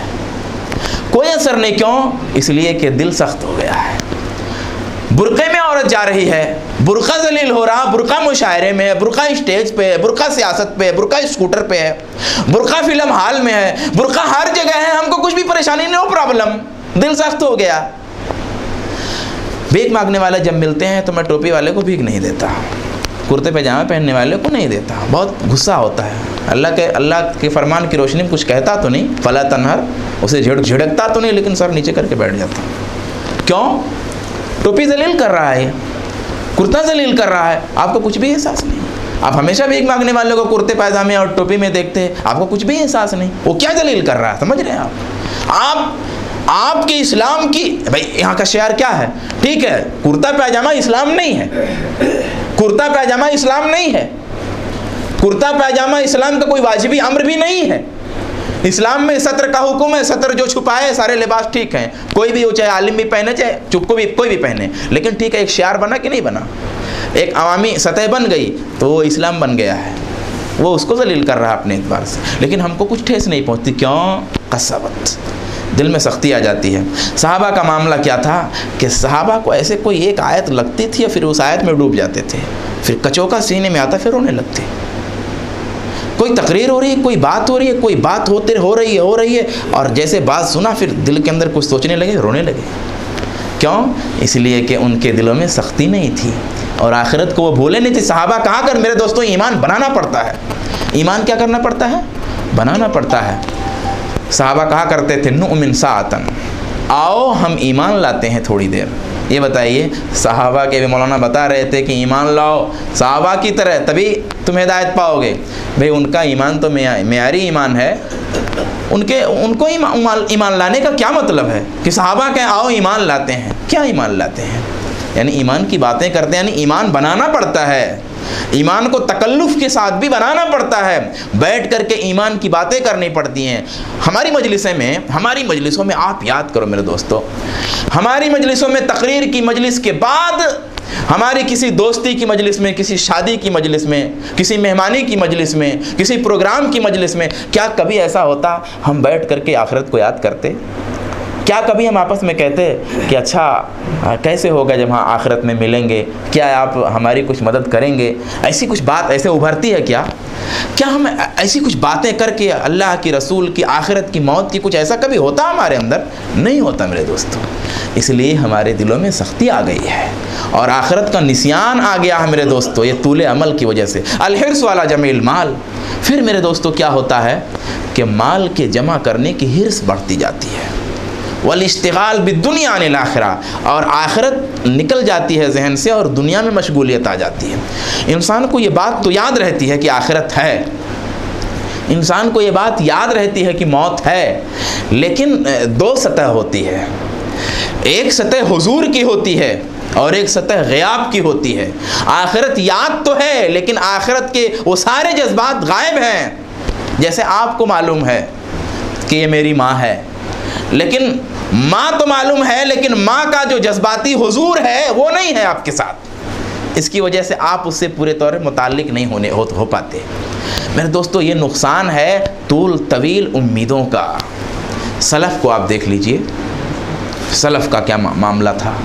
कोई असर नहीं। क्यों? इसलिए कि दिल सख्त हो गया है। बुरक़े में औरत जा रही है, बुरक़ा जलील हो रहा, बुरक़ा मुशायरे में है, बुरक़ा स्टेज पे है, बुरक़ा सियासत पे है, बुरक़ा स्कूटर पे है, बुरक़ा फिल्म हाल में है, बुरक़ा हर जगह है, हमको कुछ भी परेशानी नहीं, नो प्रॉब्लम। दिल सख्त हो गया। भीख मांगने वाले जब मिलते हैं तो मैं टोपी वाले को भीख नहीं देता, कुर्ते पैजामा पहनने वाले को नहीं देता, बहुत गुस्सा होता है। अल्लाह के फरमान की रोशनी में कुछ कहता तो नहीं, फला तनहर, उसे झिड़कता तो नहीं, लेकिन सर नीचे करके बैठ जाता। क्यों? टोपी जलील कर रहा है, कुर्ता जलील कर रहा है, आपको कुछ भी एहसास नहीं। आप हमेशा भीख मांगने वालों को कुर्ते पैजामे और टोपी में देखते हैं, आपको कुछ भी एहसास नहीं। वो क्या जलील कर रहा है, समझ रहे हैं आप आपके इस्लाम की, भाई यहाँ का शेर क्या है? ठीक है, कुर्ता पैजामा इस्लाम नहीं है, कुर्ता पैजामा इस्लाम नहीं है, कुर्ता पैजामा इस्लाम का कोई वाजिबी अम्र भी नहीं है। इस्लाम में सत्र का हुक्म है, सत्र जो छुपाए सारे लिबास ठीक हैं, कोई भी हो, चाहे आलिम भी पहने, चाहे चुप को भी कोई भी पहने, लेकिन ठीक है, एक शियार बना कि नहीं बना, एक अवामी सतह बन गई तो वो इस्लाम बन गया है, वो उसको जलील कर रहा है अपने एतबार से, लेकिन हमको कुछ ठेस नहीं पहुँचती। क्यों? कसावत, दिल में सख्ती आ जाती है। सहाबा का मामला क्या था कि सहाबा को ऐसे कोई एक आयत लगती थी, फिर उस आयत में डूब जाते थे, फिर कचौका सीने में आता, फिर रोने लगते। कोई तकरीर हो रही है, कोई बात हो रही है, कोई बात हो रही है, और जैसे बात सुना फिर दिल के अंदर कुछ सोचने लगे, रोने लगे। क्यों? इसलिए कि उनके दिलों में सख्ती नहीं थी और आखिरत को वो भूले नहीं थे। सहाबा कहा कर मेरे दोस्तों, ईमान बनाना पड़ता है। ईमान क्या करना पड़ता है? बनाना पड़ता है। सहाबा कहा करते थे, नुमिन साअतन, आओ हम ईमान लाते हैं थोड़ी देर। ये बताइए, सहाबा के भी मौलाना बता रहे थे कि ईमान लाओ सहाबा की तरह, तभी तुम हिदायत पाओगे। भाई उनका ईमान तो मेयारी ईमान है, उनको ईमान लाने का क्या मतलब है कि सहाबा के आओ ईमान लाते हैं? क्या ईमान लाते हैं? यानी ईमान की बातें करते हैं, यानी ईमान बनाना पड़ता है। ईमान को तकल्लुफ़ के साथ भी बनाना पड़ता है, बैठ करके ईमान की बातें करनी पड़ती हैं। हमारी मजलिसों में आप याद करो मेरे दोस्तों, हमारी मजलिसों में तकरीर की मजलिस के बाद, हमारी किसी दोस्ती की मजलिस में, किसी शादी की मजलिस में, किसी मेहमानी की मजलिस में, किसी प्रोग्राम की मजलिस में, क्या कभी ऐसा होता हम बैठ करके आखिरत को याद करते? क्या कभी हम आपस में कहते कि अच्छा कैसे होगा जब हाँ आखिरत में मिलेंगे, क्या आप हमारी कुछ मदद करेंगे? ऐसी कुछ बात ऐसे उभरती है क्या हम ऐसी कुछ बातें करके अल्लाह की, रसूल की, आखिरत की, मौत की, कुछ ऐसा कभी होता हमारे अंदर? नहीं होता मेरे दोस्तों। इसलिए हमारे दिलों में सख्ती आ गई है और आखिरत का निस्यान आ गया है मेरे दोस्तों, ये तूले अमल की वजह से। अलहिर्स वाला जमील माल। फिर मेरे दोस्तों क्या होता है कि माल के जमा करने की हिर्स बढ़ती जाती है, वल इश्तिगाल बिद्दुनिया अनिल आखिरा, और आखिरत निकल जाती है जहन से और दुनिया में मशगूलियत आ जाती है। इंसान को ये बात तो याद रहती है कि आखिरत है, इंसान को ये बात याद रहती है कि मौत है, लेकिन दो सतह होती है, एक सतह हुजूर की होती है और एक सतह ग़याब की होती है। आखिरत याद तो है, लेकिन आखिरत के वो सारे जज्बात गायब हैं। जैसे आपको मालूम है कि ये मेरी माँ है, लेकिन माँ तो मालूम है, लेकिन माँ का जो जज्बाती हुजूर है वो नहीं है आपके साथ। इसकी वजह से आप उससे पूरे तौर पर मुताल्लिक नहीं हो पाते। मेरे दोस्तों, ये नुकसान है तूल तवील उम्मीदों का। सलफ़ को आप देख लीजिए, सलफ़ का क्या मामला था।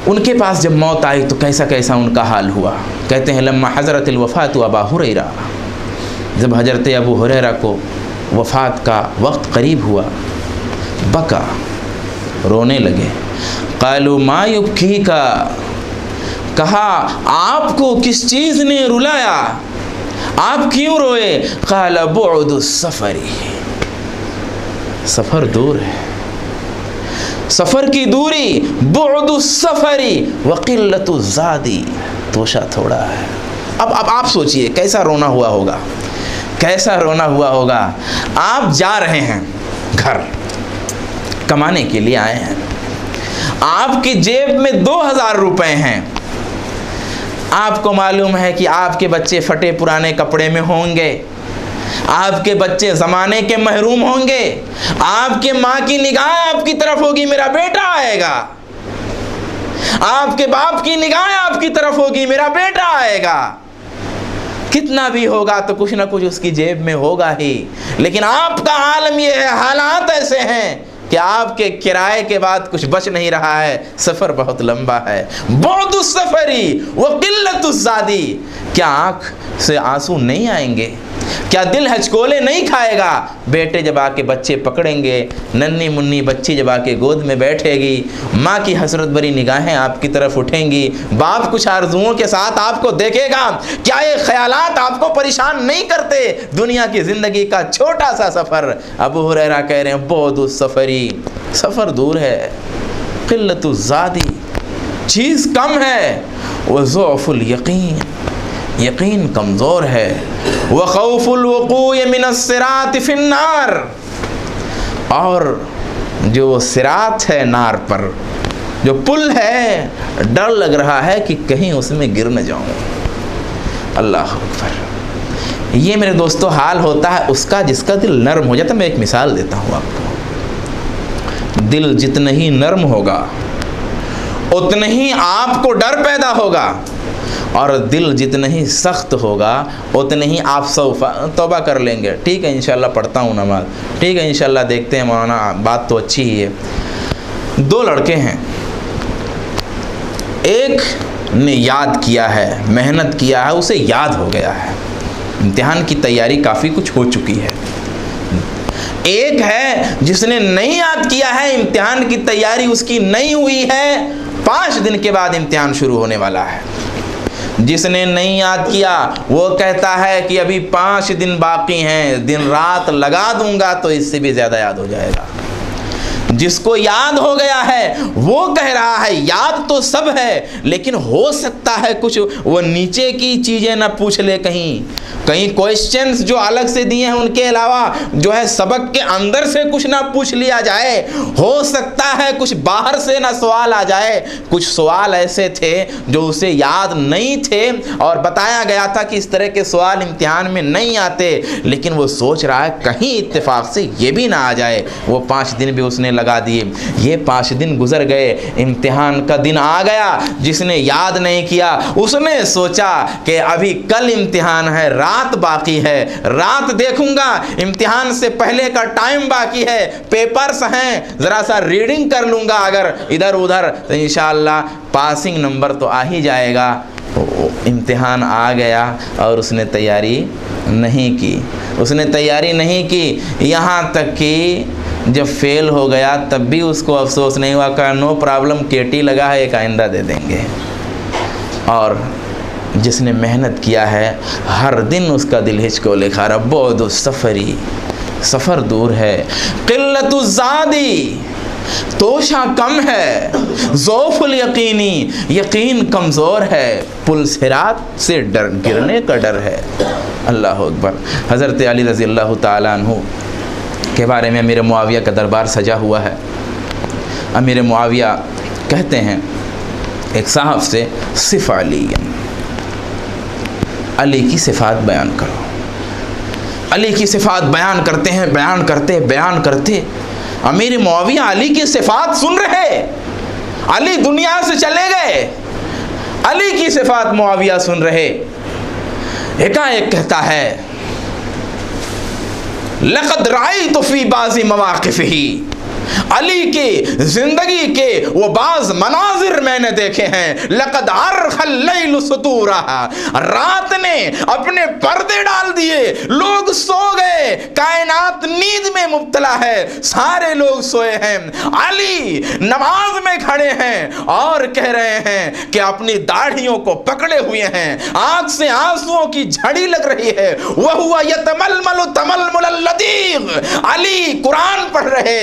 उनके पास जब मौत आई तो कैसा कैसा उनका हाल हुआ। कहते हैं लम्मा हज़रतिल वफ़ातु अबा हुरैरा, जब हज़रत अबू हुरैरा को वफ़ात का वक्त करीब हुआ, बका, रोने लगे। क़ालू मा युब्कीका, कहा आपको किस चीज़ ने रुलाया, आप क्यों रोए? क़ाल बुअदु सफ़री, सफ़र दूर है, सफ़र की दूरी, बुअदु सफ़री व क़िल्लतु ज़ादी, तोशा थोड़ा है। अब आप सोचिए कैसा रोना हुआ होगा, कैसा रोना हुआ होगा। आप जा रहे हैं घर, कमाने के लिए आए हैं, आपकी जेब में 2000 रुपए हैं। आपको मालूम है कि आपके बच्चे फटे पुराने कपड़े में होंगे, आपके बच्चे ज़माने के महरूम होंगे, आपके माँ की निगाह आपकी तरफ होगी, मेरा बेटा आएगा, आपके बाप की निगाह आपकी तरफ होगी, मेरा बेटा आएगा। कितना भी होगा तो कुछ ना कुछ उसकी जेब में होगा ही। लेकिन आपका आलम यह है, हालात ऐसे हैं कि आपके किराए के बाद कुछ बच नहीं रहा है, सफ़र बहुत लंबा है। बहुत सफ़री वो किल्लत ज़ादी, क्या आँख से आंसू नहीं आएंगे, क्या दिल हचकोले नहीं खाएगा। बेटे जब आके बच्चे पकड़ेंगे, नन्ही मुन्नी बच्ची जब आके गोद में बैठेगी, माँ की हसरत भरी निगाहें आपकी तरफ उठेंगी, बाप कुछ आरजुओं के साथ आपको देखेगा। क्या ये ख्यालात आपको परेशान नहीं करते? दुनिया की ज़िंदगी का छोटा सा सफ़र। अबू हुरैरा कह रहे हैं बहुत सफ़री, सफ़र दूर है, किल्लतु ज़ादी, चीज़ कम है, व ज़ौफ़ुल यकीन, यकीन कमज़ोर है, व खौफुल वक़ूअ मिनस सिरात फिन्नार, और जो सिरात है नार पर, जो पुल है, डर लग रहा है कि कहीं उसमें गिर न जाऊं। अल्लाह अकबर। ये मेरे दोस्तों हाल होता है उसका जिसका दिल नर्म हो जाता है। मैं एक मिसाल देता हूँ आपको। दिल जितना ही नर्म होगा उतने ही आपको डर पैदा होगा, और दिल जितना ही सख्त होगा उतने ही आप तौबा कर लेंगे। ठीक है इंशाल्लाह पढ़ता हूँ नमाज, ठीक है इंशाल्लाह देखते हैं मौलाना, बात तो अच्छी ही है। 2 लड़के हैं, एक ने याद किया है, मेहनत किया है, उसे याद हो गया है, इम्तिहान की तैयारी काफ़ी कुछ हो चुकी है। एक है जिसने नहीं याद किया है, इम्तिहान की तैयारी उसकी नहीं हुई है, 5 दिन के बाद इम्तिहान शुरू होने वाला है। जिसने नहीं याद किया वो कहता है कि अभी 5 दिन बाकी हैं, दिन रात लगा दूंगा तो इससे भी ज़्यादा याद हो जाएगा। जिसको याद हो गया है वो कह रहा है याद तो सब है, लेकिन हो सकता है कुछ वो नीचे की चीज़ें ना पूछ ले, कहीं क्वेश्चंस जो अलग से दिए हैं उनके अलावा जो है सबक के अंदर से कुछ ना पूछ लिया जाए। हो सकता है कुछ बाहर से ना सवाल आ जाए। कुछ सवाल ऐसे थे जो उसे याद नहीं थे और बताया गया था कि इस तरह के सवाल इम्तिहान में नहीं आते, लेकिन वो सोच रहा है कहीं इत्तेफाक से ये भी ना आ जाए। वो 5 दिन भी उसने लगा दिए। ये 5 दिन गुजर गए, इम्तिहान का दिन आ गया। जिसने याद नहीं किया उसने सोचा कि अभी कल इम्तिहान है, रात बाकी है, रात देखूंगा, इम्तिहान से पहले का टाइम बाकी है, पेपर्स हैं, ज़रा सा रीडिंग कर लूँगा अगर इधर उधर तो इंशाअल्लाह पासिंग नंबर तो आ ही जाएगा। इम्तिहान आ गया और उसने तैयारी नहीं की, उसने तैयारी नहीं की। यहाँ तक कि जब फेल हो गया तब भी उसको अफसोस नहीं हुआ, कहा नो प्रॉब्लम, केटी लगा है, एक आइंदा दे देंगे। और जिसने मेहनत किया है हर दिन उसका दिल हिचकोले खा रहा, बहुत सफ़री, सफ़र दूर है, किल्लतु ज़ादी, तोशा कम है, ज़ौफ़ुल यकीनी, यकीन कमज़ोर है, पुल सिरात से डर गिरने का डर है। अल्लाह अकबर। हज़रत अली रज़ी अल्लाह ताला अन्हु के बारे में अमीर मुआविया का दरबार सजा हुआ है। अमीर मुआविया कहते हैं एक साहब से, सिफ़ अली, अली की सिफ़ात बयान करो। अली की सिफ़ात बयान करते हैं, बयान करते अमीर मुआविया अली की सिफ़ात सुन रहे। अली दुनिया से चले गए, अली की सिफ़ात मुआविया सुन रहे। एकाएक कहता है, लक़द रायतु फ़ी बाज़ि मवाक़िफ़िही, अली की ज़िंदगी के वो बाज़ मनाजिर मैंने देखे हैं। लक़द अर्ख़ल लैलु सुतूरहा, रात ने अपने पर्दे डाल दिए, लोग सो गए, कायनात नींद में मुब्तला है, सारे लोग सोए हैं। अली नमाज में खड़े हैं और कह रहे हैं कि अपनी दाढ़ियों को पकड़े हुए हैं, आँख से आंसुओं की झड़ी लग रही है। वह हुआ यतमलमलु तमलमुल लदीग़, अली कुरान पढ़ रहे,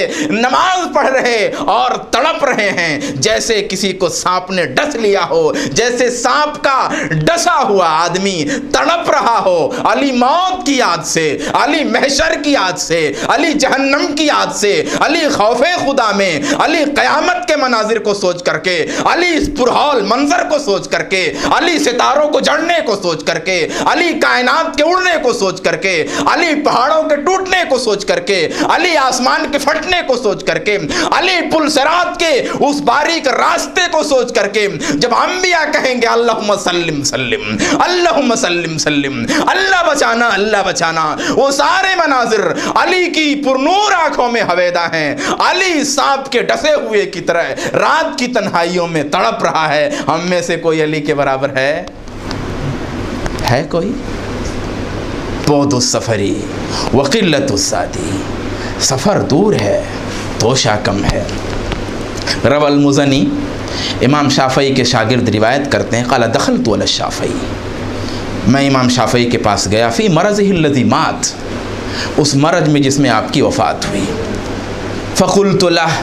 नमाज पढ़ रहे और तड़प रहे हैं जैसे किसी को सांप ने डस लिया हो, जैसे सांप का डसा हुआ आदमी तड़प रहा हो, अली मौत की याद से, अली महशर की याद से, अली जहन्नम की याद से, अली खौफे खुदा में, अली क़यामत के मनाजिर को सोच करके, अली इस पुरहौल मंजर को सोच करके, अली सितारों को जड़ने को सोच करके, अली कायनात के उड़ने को सोच करके, अली पहाड़ों के टूटने को सोच करके, अली आसमान के फटने को सोच करके, अली पुल सिरात के उस बारीक रास्ते को सोच करके, जब अंबिया कहेंगे अल्लाहुम्मा सल्लिम सल्लिम, अल्लाहुम्मा सल्लिम सल्लिम, अल्लाह बचाना, अल्लाह बचाना, वो सारे मनाजिर अली की पुरनूर आंखों में हवेदा हैं। अली सांप के डसे हुए की तरह रात की तन्हाइयों में तड़प रहा है। हम में से कोई अली के बराबर है कोई? बोदुस सफरी वकिल्लतुस सादी, सफ़र दूर है, तोशा कम है। रवल मुज़नी इमाम शाफ़ई के शागिर्द रिवायत करते हैं, क़ाला दख़लतु अला शाफ़ई, मैं इमाम शाफ़ई के पास गया, फ़ी मरज़िहिल लज़ी मात, उस मरज में जिसमें आपकी वफ़ात हुई। फ़क़ुल्तु लह,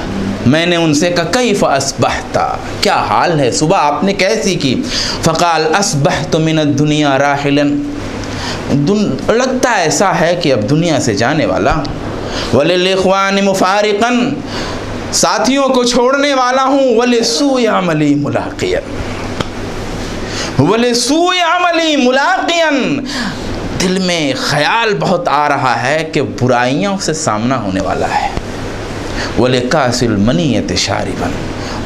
मैंने उनसे कहा कैफ़ अस्बहता, क्या हाल है, सुबह आपने कैसी की? फ़क़ाल अस्बहतु मिनद दुनिया राहिलन, लगता ऐसा है कि अब दुनिया से जाने वाला, वलिल इख़वानि मुफ़ारिक़न, साथियों को छोड़ने वाला हूँ, वलिस्सूइ अमली मुलाक़ियन, वलिस्सूइ अमली मुलाक़ियन, दिल में ख़याल बहुत आ रहा है कि बुराइयों से सामना होने वाला है। वलिकासिल मनियत शारिबन,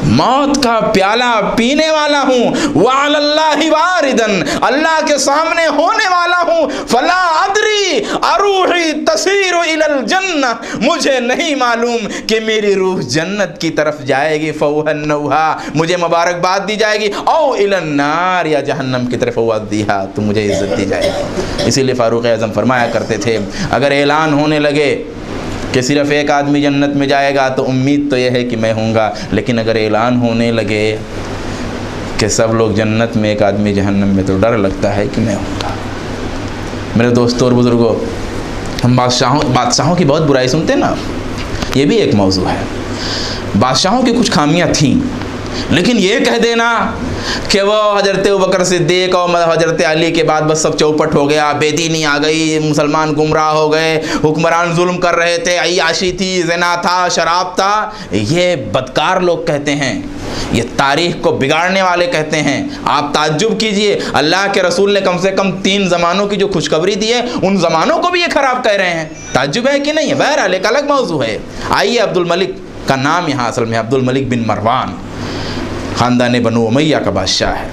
मौत का प्याला पीने वाला हूँ। वअलल्लाहि वारिदन, अल्लाह के सामने होने वाला हूँ। फला अदरी अरूही तसीरु इलल जन्नह, मुझे नहीं मालूम कि मेरी रूह जन्नत की तरफ जाएगी। फउहन्नौहा, मुझे मुबारकबाद दी जाएगी। औ इलन नार, या जहन्नम की तरफ वअद्दिहा, तो मुझे इज़्ज़त दी जाएगी। इसीलिए फ़ारूक़ आज़म फरमाया करते थे, अगर ऐलान होने लगे कि सिर्फ़ एक आदमी जन्नत में जाएगा तो उम्मीद तो यह है कि मैं हूँगा, लेकिन अगर ऐलान होने लगे कि सब लोग जन्नत में एक आदमी जहन्नम में, तो डर लगता है कि मैं हूँगा। मेरे दोस्तों और बुज़ुर्गों, हम बादशाहों की बहुत बुराई सुनते हैं ना, ये भी एक मौजू है। बादशाहों की कुछ खामियाँ थीं, लेकिन ये कह देना कि वो हज़रत अबूबकर सिद्दीक़ और हज़रत अली के बाद बस सब चौपट हो गया, बेदीनी आ गई, मुसलमान गुमराह हो गए, हुक्मरान जुल्म कर रहे थे, अय्याशी थी, ज़िना था, शराब था, ये बदकार लोग कहते हैं, ये तारीख़ को बिगाड़ने वाले कहते हैं। आप ताज्जुब कीजिए, अल्लाह के रसूल ने कम से कम 3 ज़मानों की जो खुशखबरी दी है, उन ज़मानों को भी ये ख़राब कह रहे हैं। ताज्जुब है कि नहीं है? बहरहाल एक अलग मौजू है। आइए, अब्दुल मलिक का नाम यहाँ असल में अब्दुल मलिक बिन मरवान, ख़ानदान बनु उमैया का बादशाह है।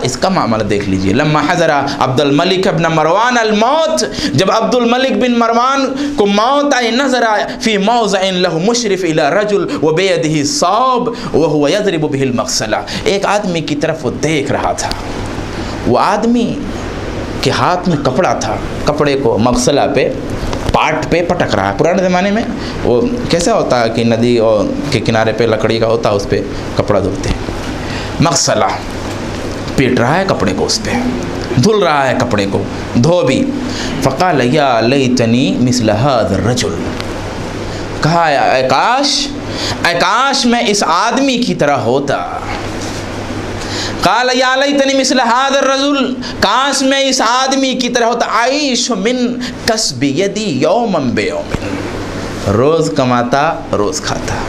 इसका मामला देख लीजिए। लम्मा हज़रा अब्दुल मलिक इब्न मरवान अल मौत, जब अब्दुल मलिक बिन मरवान को मौत आई, नज़रा फ़ी मौज़िन लहु मुशरिफ़ इला रजुल व बियदिही सौब व हुवा यज़रिबु बिहिल मग़सला, एक आदमी की तरफ वो देख रहा था। वो आदमी के हाथ में कपड़ा था, कपड़े को मग़सला पे, पाट पे पटक रहा है। पुराने ज़माने में वो कैसा होता है कि नदी और के किनारे पे लकड़ी का होता है, उस पर कपड़ा धुलते हैं। मग़सला, पीट रहा है कपड़े को, उस पर धुल रहा है कपड़े को, धोबी। फ़क़ाल या लैतनी मिस्ल हाज़ा रजुल, कहा काश मैं इस आदमी की तरह होता। क़ाल या लैतनी मिस्ल हाज़ा रजुल, काश मैं इस आदमी की तरह होता। आइश मिन कस्बि यदी यौमन बियौमिन, रोज़ कमाता रोज़ खाता।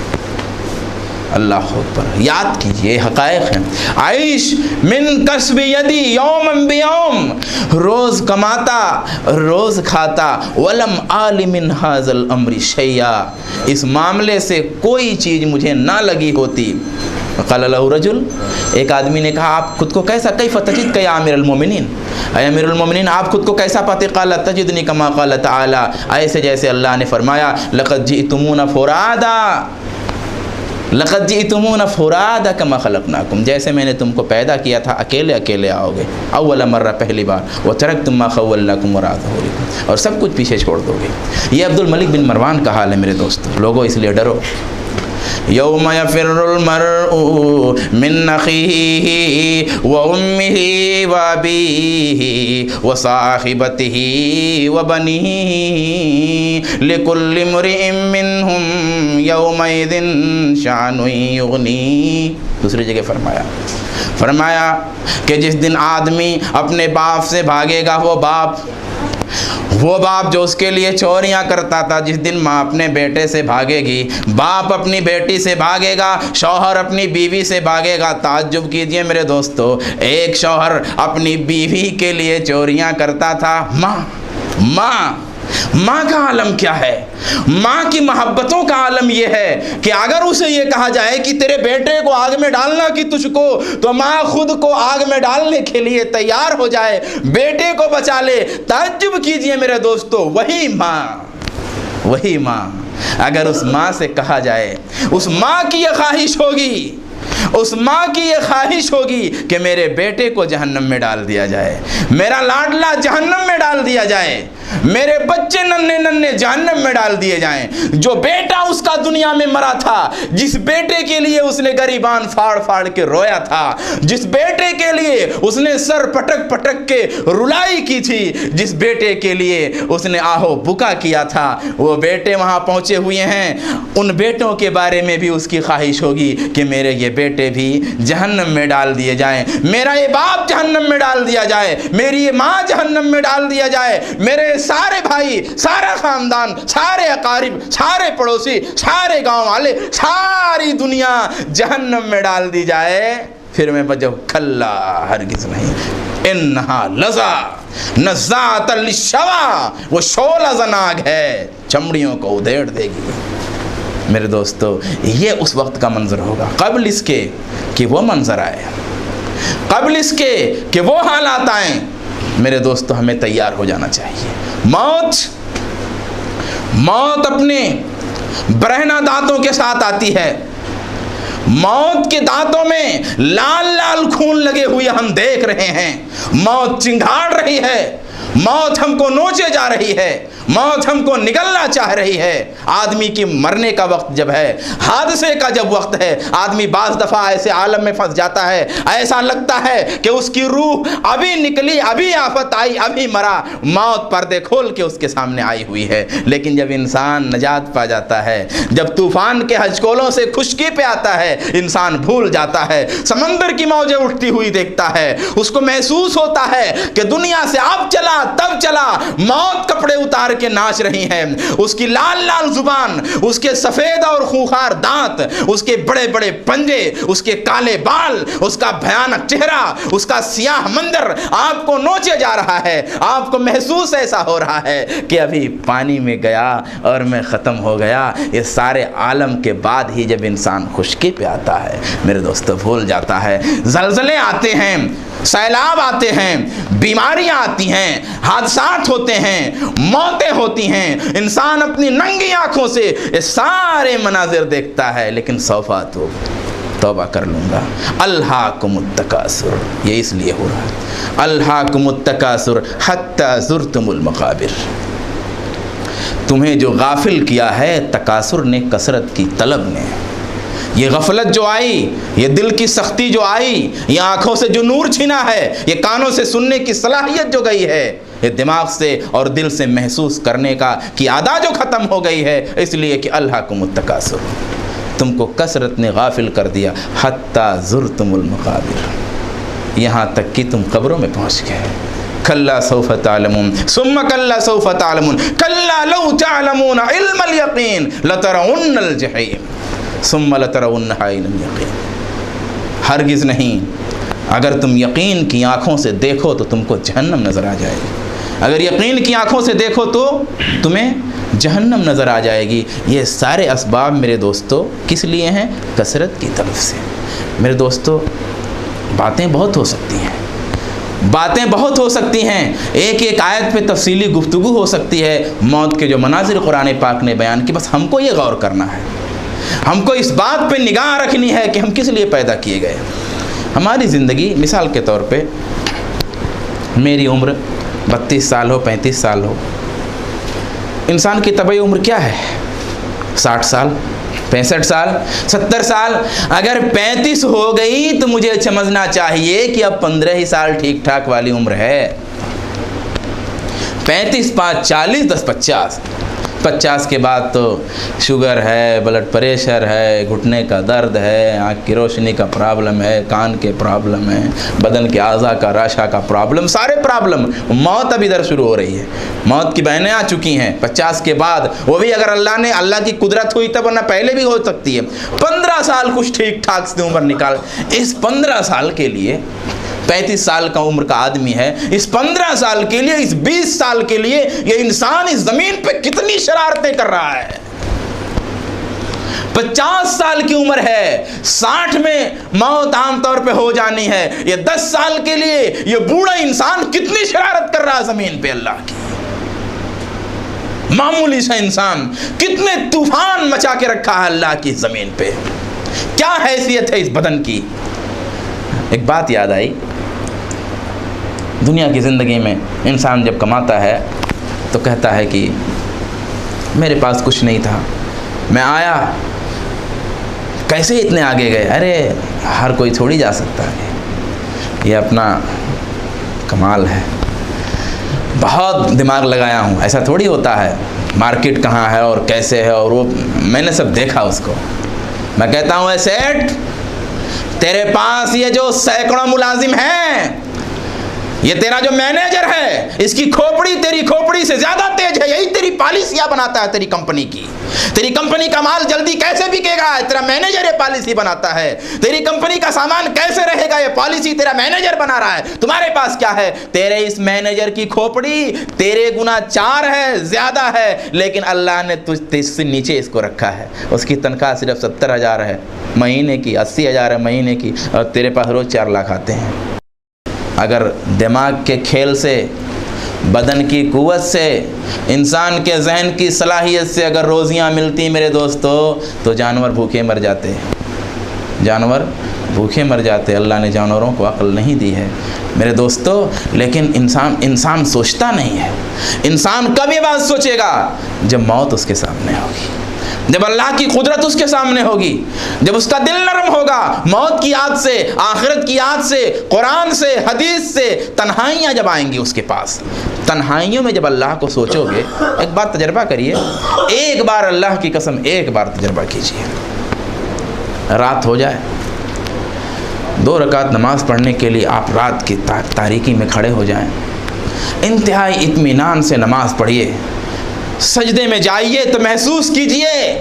अल्लाह अकबर, याद कीजिए, हक़ाइक़ हैं। आइश मिन कस्बि यदी यौमन बियौम, रोज़ कमाता रोज़ खाता। वलम आलि मिन हाज़ल अम्रि शैया, इस मामले से कोई चीज़ मुझे ना लगी होती। क़ाल लहु रजुल, एक आदमी ने कहा, आप खुद को कैसा, कैफ़ तजिद का या अमीरुल मोमिनीन, अय अमीरुल मोमिनीन आप खुद को कैसा पाते? क़ाल तजिदनी कमा क़ाल तआला, ऐसे जैसे अल्लाह ने फरमाया, लक़द जिअतुमूना फ़ुरादा, लक़द जिअतुमूना फ़ुरादा कमा ख़लक़नाकुम, जैसे मैंने तुमको पैदा किया था अकेले अकेले आओगे, अव्वल मर्रा, पहली बार। व तरक्तुम मा ख़व्वलनाकुम वराअ ज़ुहूरिकुम, और सब कुछ पीछे छोड़ दोगे। ये अब्दुल मलिक बिन मरवान का हाल है मेरे दोस्तों। लोगों, इसलिए डरो, यौम यफ़िर्रुल मर्उ मिन अख़ीही व उम्मिही व अबीही व साहिबतिही व बनीही लिकुल्लि इम्रिइन मिनहुम यौमइज़िन शानुन युग़नी। दूसरी जगह फरमाया कि जिस दिन आदमी अपने बाप से भागेगा, वो बाप जो उसके लिए चोरियां करता था, जिस दिन माँ अपने बेटे से भागेगी, बाप अपनी बेटी से भागेगा, शौहर अपनी बीवी से भागेगा। ताज्जुब कीजिए मेरे दोस्तों, एक शौहर अपनी बीवी के लिए चोरियां करता था। माँ का आलम क्या है? माँ की मोहब्बतों का आलम यह है कि अगर उसे ये कहा जाए कि तेरे बेटे को आग में डालना कि तुझको, तो माँ खुद को आग में डालने के लिए तैयार हो जाए, बेटे को बचा ले। ताज्जुब कीजिए मेरे दोस्तों, वही माँ अगर उस माँ से कहा जाए, उस माँ की यह ख्वाहिश होगी कि मेरे बेटे को जहन्नम में डाल दिया जाए, मेरा लाडला जहन्नम में डाल दिया जाए, मेरे बच्चे नन्हे जहन्नम में डाल दिए जाएं। जो बेटा उसका दुनिया में मरा था, जिस बेटे के लिए उसने गरीबान फाड़ फाड़ के रोया था, जिस बेटे के लिए उसने सर पटक पटक के रुलाई की थी, जिस बेटे के लिए उसने आहो बुका किया था, वो बेटे वहाँ पहुँचे हुए हैं। उन बेटों के बारे में भी उसकी ख्वाहिश होगी कि मेरे ये बेटे भी जहन्नम में डाल दिए जाएं, मेरा ये बाप जहन्नम में डाल दिया जाए, मेरी ये माँ जहन्नम में डाल दिया जाए, मेरे सारे भाई, सारा खानदान, सारे अकारिब, सारे पड़ोसी, सारे गांव वाले, सारी दुनिया जहन्नम में डाल दी जाए। फिर मैं बजो कल्ला, हरगिज़ नहीं, इन्नहा लज़ा नज़्ज़ाअतल लिश्शवा, वो शोला ज़नाग है, चमड़ियों को उधेड़ देगी। मेरे दोस्तों, ये उस वक्त का मंजर होगा, कब्ल इसके कि वो मंजर आए, कब्ल इसके कि वो हालात आए। मेरे दोस्तों, हमें तैयार हो जाना चाहिए। मौत अपने बरहना दांतों के साथ आती है। मौत के दांतों में लाल लाल खून लगे हुए हम देख रहे हैं। मौत चिंगाड़ रही है, मौत हमको नोचे जा रही है, मौत हमको निगलना चाह रही है। आदमी की मरने का वक्त जब है, हादसे का जब वक्त है, आदमी बाज़ दफ़ा ऐसे आलम में फंस जाता है, ऐसा लगता है कि उसकी रूह अभी निकली, अभी आफत आई, अभी मरा, मौत पर्दे खोल के उसके सामने आई हुई है। लेकिन जब इंसान नजात पा जाता है, जब तूफान के हजकोलों से खुशकी पे आता है, इंसान भूल जाता है, समंदर की मौजें उठती हुई देखता है, उसको महसूस होता है कि दुनिया से अब चला तब चला, मौत कपड़े उतार के नाच रही है। उसकी लाल लाल जुबान, उसके सफेद और खूंखार दांत, उसके बड़े बड़े पंजे, उसके काले बाल, उसका भयानक चेहरा, उसका सियाह मंजर आपको नोचे जा रहा है। आपको महसूस ऐसा हो रहा है कि अभी पानी में गया और मैं ख़त्म हो गया। ये सारे आलम के बाद ही जब इंसान खुशकी पे आता है, मेरे दोस्तों, भूल जाता है। ज़लज़ले आते हैं, सैलाब आते हैं, बीमारियां आती हैं, हादसात होते हैं, मौतें होती हैं। इंसान अपनी नंगी आंखों से ये सारे मनाजिर देखता है, लेकिन सौफा तो तौबा कर लूँगा। अल्हाकुमुत तकासुर, ये इसलिए हो रहा है, अल्हाकुमुत तकासुर हत्ता ज़ुरतुमुल मक़ाबिर। तुम्हें जो गाफिल किया है तकासुर ने, कसरत की तलब ने। ये गफलत जो आई, ये दिल की सख्ती जो आई, ये आँखों से जो नूर छीना है, ये कानों से सुनने की सलाहियत जो गई है, ये दिमाग से और दिल से महसूस करने का की आदा जो ख़त्म हो गई है, इसलिए कि अल्हाकुमुत तकासुर, तुमको कसरत ने गाफिल कर दिया। हत्ता ज़ुरतुमुल मक़ाबिर, यहाँ तक कि तुम कब्रों में पहुँच गए। कल्ला सौफ तालमून सुम्मा कल्ला सौफ तालमून कल्ला लौ तालमून इल्मल यकीन लतरउन्नल जहीम सुम्मा लतरउन्नहा इल्मल यकीन। हरगिज़ नहीं, अगर तुम यकीन की आँखों से देखो तो तुमको जहन्नम नज़र आ जाएगी। अगर यकीन की आँखों से देखो तो तुम्हें जहन्नम नज़र आ जाएगी। ये सारे असबाब मेरे दोस्तों किस लिए हैं? कसरत की तरफ से। मेरे दोस्तों, बातें बहुत हो सकती हैं, बातें बहुत हो सकती हैं, एक एक आयत पे तफसीली गुफ्तगू हो सकती है। मौत के जो मनाजिर कुरान पाक ने बयान की, बस हमको ये गौर करना है, हमको इस बात पे निगाह रखनी है कि हम किस लिए पैदा किए गए। हमारी ज़िंदगी, मिसाल के तौर पे मेरी उम्र 32 साल हो, 35 साल हो, इंसान की तबई उम्र क्या है? 60 साल, 65 साल, 70 साल, अगर 35 हो गई तो मुझे समझना चाहिए कि अब 15 ही साल ठीक ठाक वाली उम्र है। 35 5 40 10 50, 50 के बाद तो शुगर है, ब्लड प्रेशर है, घुटने का दर्द है, आँख की रोशनी का प्रॉब्लम है, कान के प्रॉब्लम है, बदन के आज़ा का राशा का प्रॉब्लम, सारे प्रॉब्लम। मौत अब इधर शुरू हो रही है, मौत की बहनें आ चुकी हैं 50 के बाद, वो भी अगर अल्लाह की कुदरत हुई तब, वरना पहले भी हो सकती है। 15 साल कुछ ठीक ठाक से उम्र निकाल, इस 15 साल के लिए 35 साल का उम्र का आदमी है, इस 15 साल के लिए, इस 20 साल के लिए ये इंसान इस जमीन पे कितनी शरारतें कर रहा है। 50 साल की उम्र है, 60 में मौत आमतौर पे हो जानी है, ये 10 साल के लिए ये बूढ़ा इंसान कितनी शरारत कर रहा है जमीन पे अल्लाह की। मामूली सा इंसान कितने तूफान मचा के रखा है अल्लाह की जमीन पे। क्या हैसियत है इस बदन की। एक बात याद आई, दुनिया की ज़िंदगी में इंसान जब कमाता है तो कहता है कि मेरे पास कुछ नहीं था, मैं आया, कैसे इतने आगे गए। अरे हर कोई थोड़ी जा सकता है, ये अपना कमाल है, बहुत दिमाग लगाया हूँ, ऐसा थोड़ी होता है। मार्केट कहाँ है और कैसे है और वो मैंने सब देखा उसको। मैं कहता हूँ सेठ, तेरे पास ये जो सैकड़ों मुलाजिम हैं, ये तेरा जो मैनेजर है, इसकी खोपड़ी तेरी खोपड़ी से ज्यादा तेज है, यही तेरी पॉलिसियां बनाता है तेरी कंपनी की। तेरी कंपनी का माल जल्दी कैसे बिकेगा, तेरा मैनेजर ये पॉलिसी बनाता है। तेरी कंपनी का सामान कैसे रहेगा, ये पॉलिसी तेरा मैनेजर बना रहा है। तुम्हारे पास क्या है, तेरे इस मैनेजर की खोपड़ी तेरे गुना 4 है, ज्यादा है, लेकिन अल्लाह ने तुझसे नीचे इसको रखा है। उसकी तनख्वाह सिर्फ 70,000 है महीने की, 80,000 है महीने की, और तेरे पास रोज 4 लाख आते हैं। अगर दिमाग के खेल से, बदन की कुव्वत से, इंसान के जहन की सलाहियत से अगर रोज़ियाँ मिलती मेरे दोस्तों, तो जानवर भूखे मर जाते, जानवर भूखे मर जाते। अल्लाह ने जानवरों को अक्ल नहीं दी है मेरे दोस्तों, लेकिन इंसान सोचता नहीं है। इंसान कब ये बात सोचेगा, जब मौत उसके सामने होगी, जब अल्लाह की कुदरत उसके सामने होगी, जब उसका दिल नरम होगा मौत की याद से, आखिरत की याद से, कुरान से, हदीस से। तन्हाइयाँ जब आएंगी उसके पास, तन्हाइयों में जब अल्लाह को सोचोगे, एक बार तजर्बा करिए, एक बार अल्लाह की कसम एक बार तजर्बा कीजिए, रात हो जाए, 2 रकात नमाज पढ़ने के लिए आप रात की तारीकी में खड़े हो जाएं, इंतहाई इत्मीनान से नमाज पढ़िए, सजदे में जाइए तो महसूस कीजिए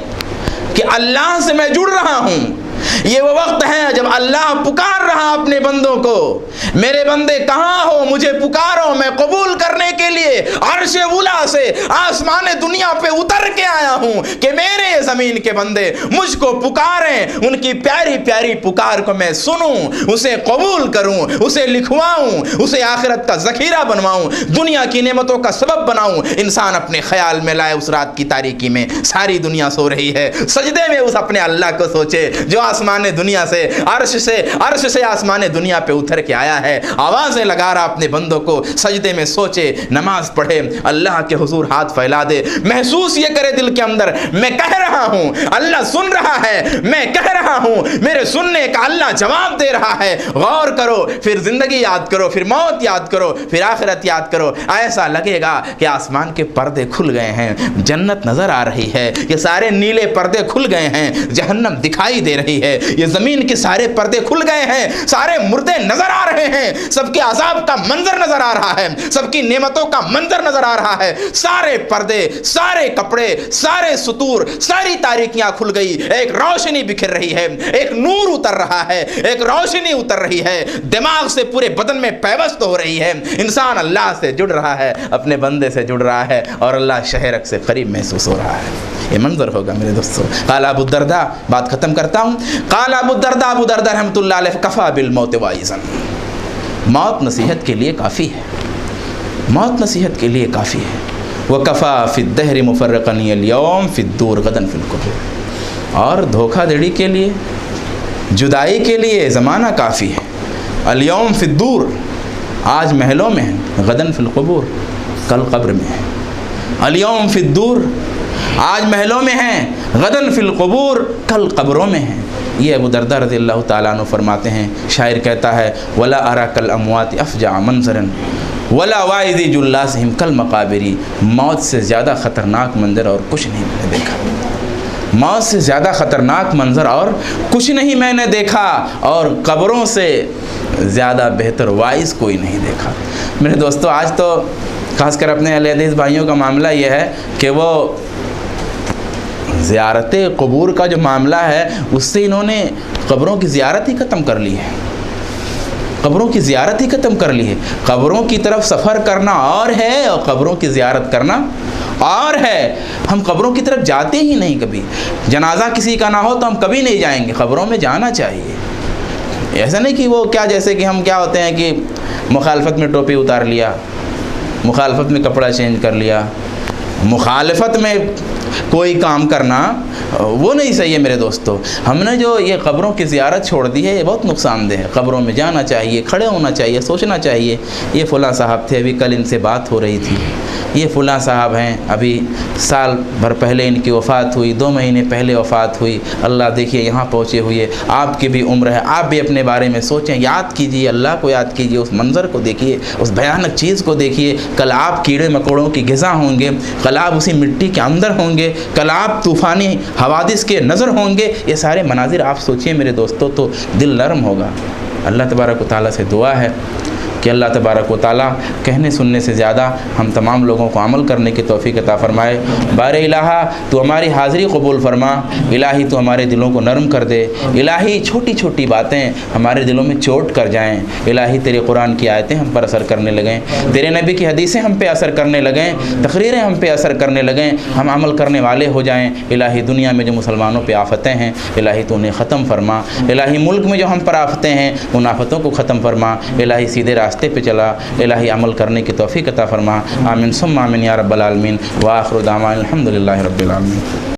कि अल्लाह से मैं जुड़ रहा हूँ। ये वो वक्त है जब अल्लाह पुकार रहा अपने बंदों को, मेरे बंदे कहाँ हो, मुझे पुकारो, मैं कबूल करने के लिए अर्श उला से आसमान दुनिया पे उतर के आया हूँ कि मेरे ज़मीन के बंदे मुझको पुकारें, उनकी प्यारी प्यारी पुकार को मैं सुनूं, उसे कबूल करूँ, उसे लिखवाऊँ, उसे आखिरत का ज़ख़ीरा बनवाऊँ, दुनिया की नेमतों का सबब बनाऊँ। इंसान अपने ख्याल में लाए उस रात की तारीकी में, सारी दुनिया सो रही है, सजदे में उस अपने अल्लाह को सोचे जो आसमान दुनिया से, अर्श से आसमान दुनिया पे उतर के आया है। आवाज़ें लगा रहा अपने बंदों को, सजदे में सोचे, नमाज पढ़े, अल्लाह के हुजूर हाथ फैला दे, महसूस ये करे दिल के अंदर, मैं कह रहा हूँ, अल्लाह सुन रहा है, मैं कह रहा हूँ, मेरे सुनने का अल्लाह जवाब दे रहा है। गौर करो, फिर जिंदगी याद करो, फिर मौत याद करो, फिर आखिरत याद करो। ऐसा लगेगा कि आसमान के पर्दे खुल गए हैं, जन्नत नजर आ रही है, ये सारे नीले पर्दे खुल गए हैं, जहन्नम दिखाई दे रही है, ये जमीन के सारे पर्दे खुल गए हैं, सारे मुर्दे नजर आ रहे हैं, सबके अजाब का मंजर नजर आ रहा है, सबकी नेमतों का मंजर नजर आ रहा है, सारे पर्दे, सारे कपड़े, सारे सुतूर, सारी तारीकियां खुल गई, एक रोशनी बिखर रही है, एक नूर उतर रहा है, एक रोशनी उतर रही है, दिमाग से पूरे बदन में पैवस्त हो रही है। इंसान अल्लाह से जुड़ रहा है, अपने बंदे से जुड़ रहा है, और अल्लाह शहरक से करीब महसूस हो रहा है। ये मंजर होगा मेरे दोस्तों। काला अबू दरदा, बात खत्म करता हूँ। काला अबू दरदा रहमतुल्लाह अलैह, कफ़ा बिल मौत वाइज़न, मौत नसीहत के लिए काफ़ी है, मौत नसीहत के लिए काफ़ी है। वह कफ़ा फ़िद्दहर मुफ़र्रक़न यौम फ़िद्दूर गदन फ़िल क़ुबूर, और धोखाधड़ी के लिए, जुदाई के लिए ज़माना काफ़ी है। अल-यौम फ़िद्दूर, आज महलों में है, गदन फ़िल क़ुबूर, कल कब्र में है। अल-यौम फ़िद्दूर, आज महलों में हैं, गदन फिल क़ुबूर, कल कब्रों में हैं। ये अबू दरदा रज़ियल्लाहु ताला अन्हु फरमाते हैं, शायर कहता है वला अरा कल अमवात अफ़जा मंज़रन वला वाइज़ी जुल्लासिहिम कल मक़ाबिरी, मौत से ज़्यादा ख़तरनाक मंज़र और कुछ नहीं मैंने देखा, मौत से ज़्यादा ख़तरनाक मंज़र और कुछ नहीं मैंने देखा, और कब्रों से ज़्यादा बेहतर वाइज़ कोई नहीं देखा। मेरे दोस्तों, आज तो ख़ासकर अपने अहले हदीस भाइयों का मामला ये है कि वो ज़ियारत क़ुबूर का जो मामला है उससे इन्होंने क़ब्रों की ज़ियारत ही ख़त्म कर ली है, क़ब्रों की ज़ियारत ही ख़त्म कर ली है। क़ब्रों की तरफ सफ़र करना और है और क़ब्रों की ज़ियारत करना और है। हम क़ब्रों की तरफ जाते ही नहीं, कभी जनाजा किसी का ना हो तो हम कभी नहीं जाएंगे, क़ब्रों में जाना चाहिए। ऐसा नहीं कि वो क्या, जैसे कि हम क्या होते हैं कि मुखालफत में टोपी उतार लिया, मुखालफत में कपड़ा चेंज कर लिया, मुखालफत में कोई काम करना, वो नहीं सही है मेरे दोस्तों। हमने जो ये क़ब्रों की ज़ियारत छोड़ दी है ये बहुत नुकसानदेह है। क़ब्रों में जाना चाहिए, खड़े होना चाहिए, सोचना चाहिए ये फ़लाँ साहब थे, अभी कल इनसे बात हो रही थी, ये फ़लाँ साहब हैं, अभी साल भर पहले इनकी वफ़ात हुई, 2 महीने पहले वफ़ात हुई, अल्लाह देखिए यहाँ पहुँचे हुए, आपकी भी उम्र है, आप भी अपने बारे में सोचें, याद कीजिए, अल्लाह को याद कीजिए, उस मंज़र को देखिए, उस भयानक चीज़ को देखिए। कल आप कीड़े मकोड़ों की ग़िज़ा होंगे, कल आप उसी मिट्टी के अंदर होंगे, कल आप तूफ़ानी हवादिस के नज़र होंगे। ये सारे मनाजिर आप सोचिए मेरे दोस्तों, तो दिल नरम होगा। अल्लाह तबारक व तआला से दुआ है कि अल्लाह तबारक व तआला कहने सुनने से ज़्यादा हम तमाम लोगों को अमल करने की तौफ़ीक़ अता फ़रमाए। बारे इलाहा तू हमारी हाज़िरी कबूल फ़रमा, इलाही तू हमारे दिलों को नरम कर दे, इलाही छोटी छोटी बातें हमारे दिलों में चोट कर जाएँ, इलाही तेरे कुरान की आयतें हम पर असर करने लगें, तेरे नबी की हदीसें हम पे असर करने लगें, तकरीरें हम पे असर करने लगें, हम अमल करने वाले हो जाएँ। इलाही दुनिया में जो मुसलमानों पर आफ़तें हैं इलाही तू उन्हें ख़त्म फ़रमा, इलाही मुल्क में जो हम पर आफ़तें हैं उन आफ़तों को ख़त्म फ़रमा, इलाही सीधे रास्ते पे चला, इलाही अमल करने की तौफ़ीक़ अता फ़रमा। आमीन सुम्मा आमीन या रब्बल आलमीन। व आखिरु दावाना अल्हम्दुलिल्लाहि रब्बिल आलमीन।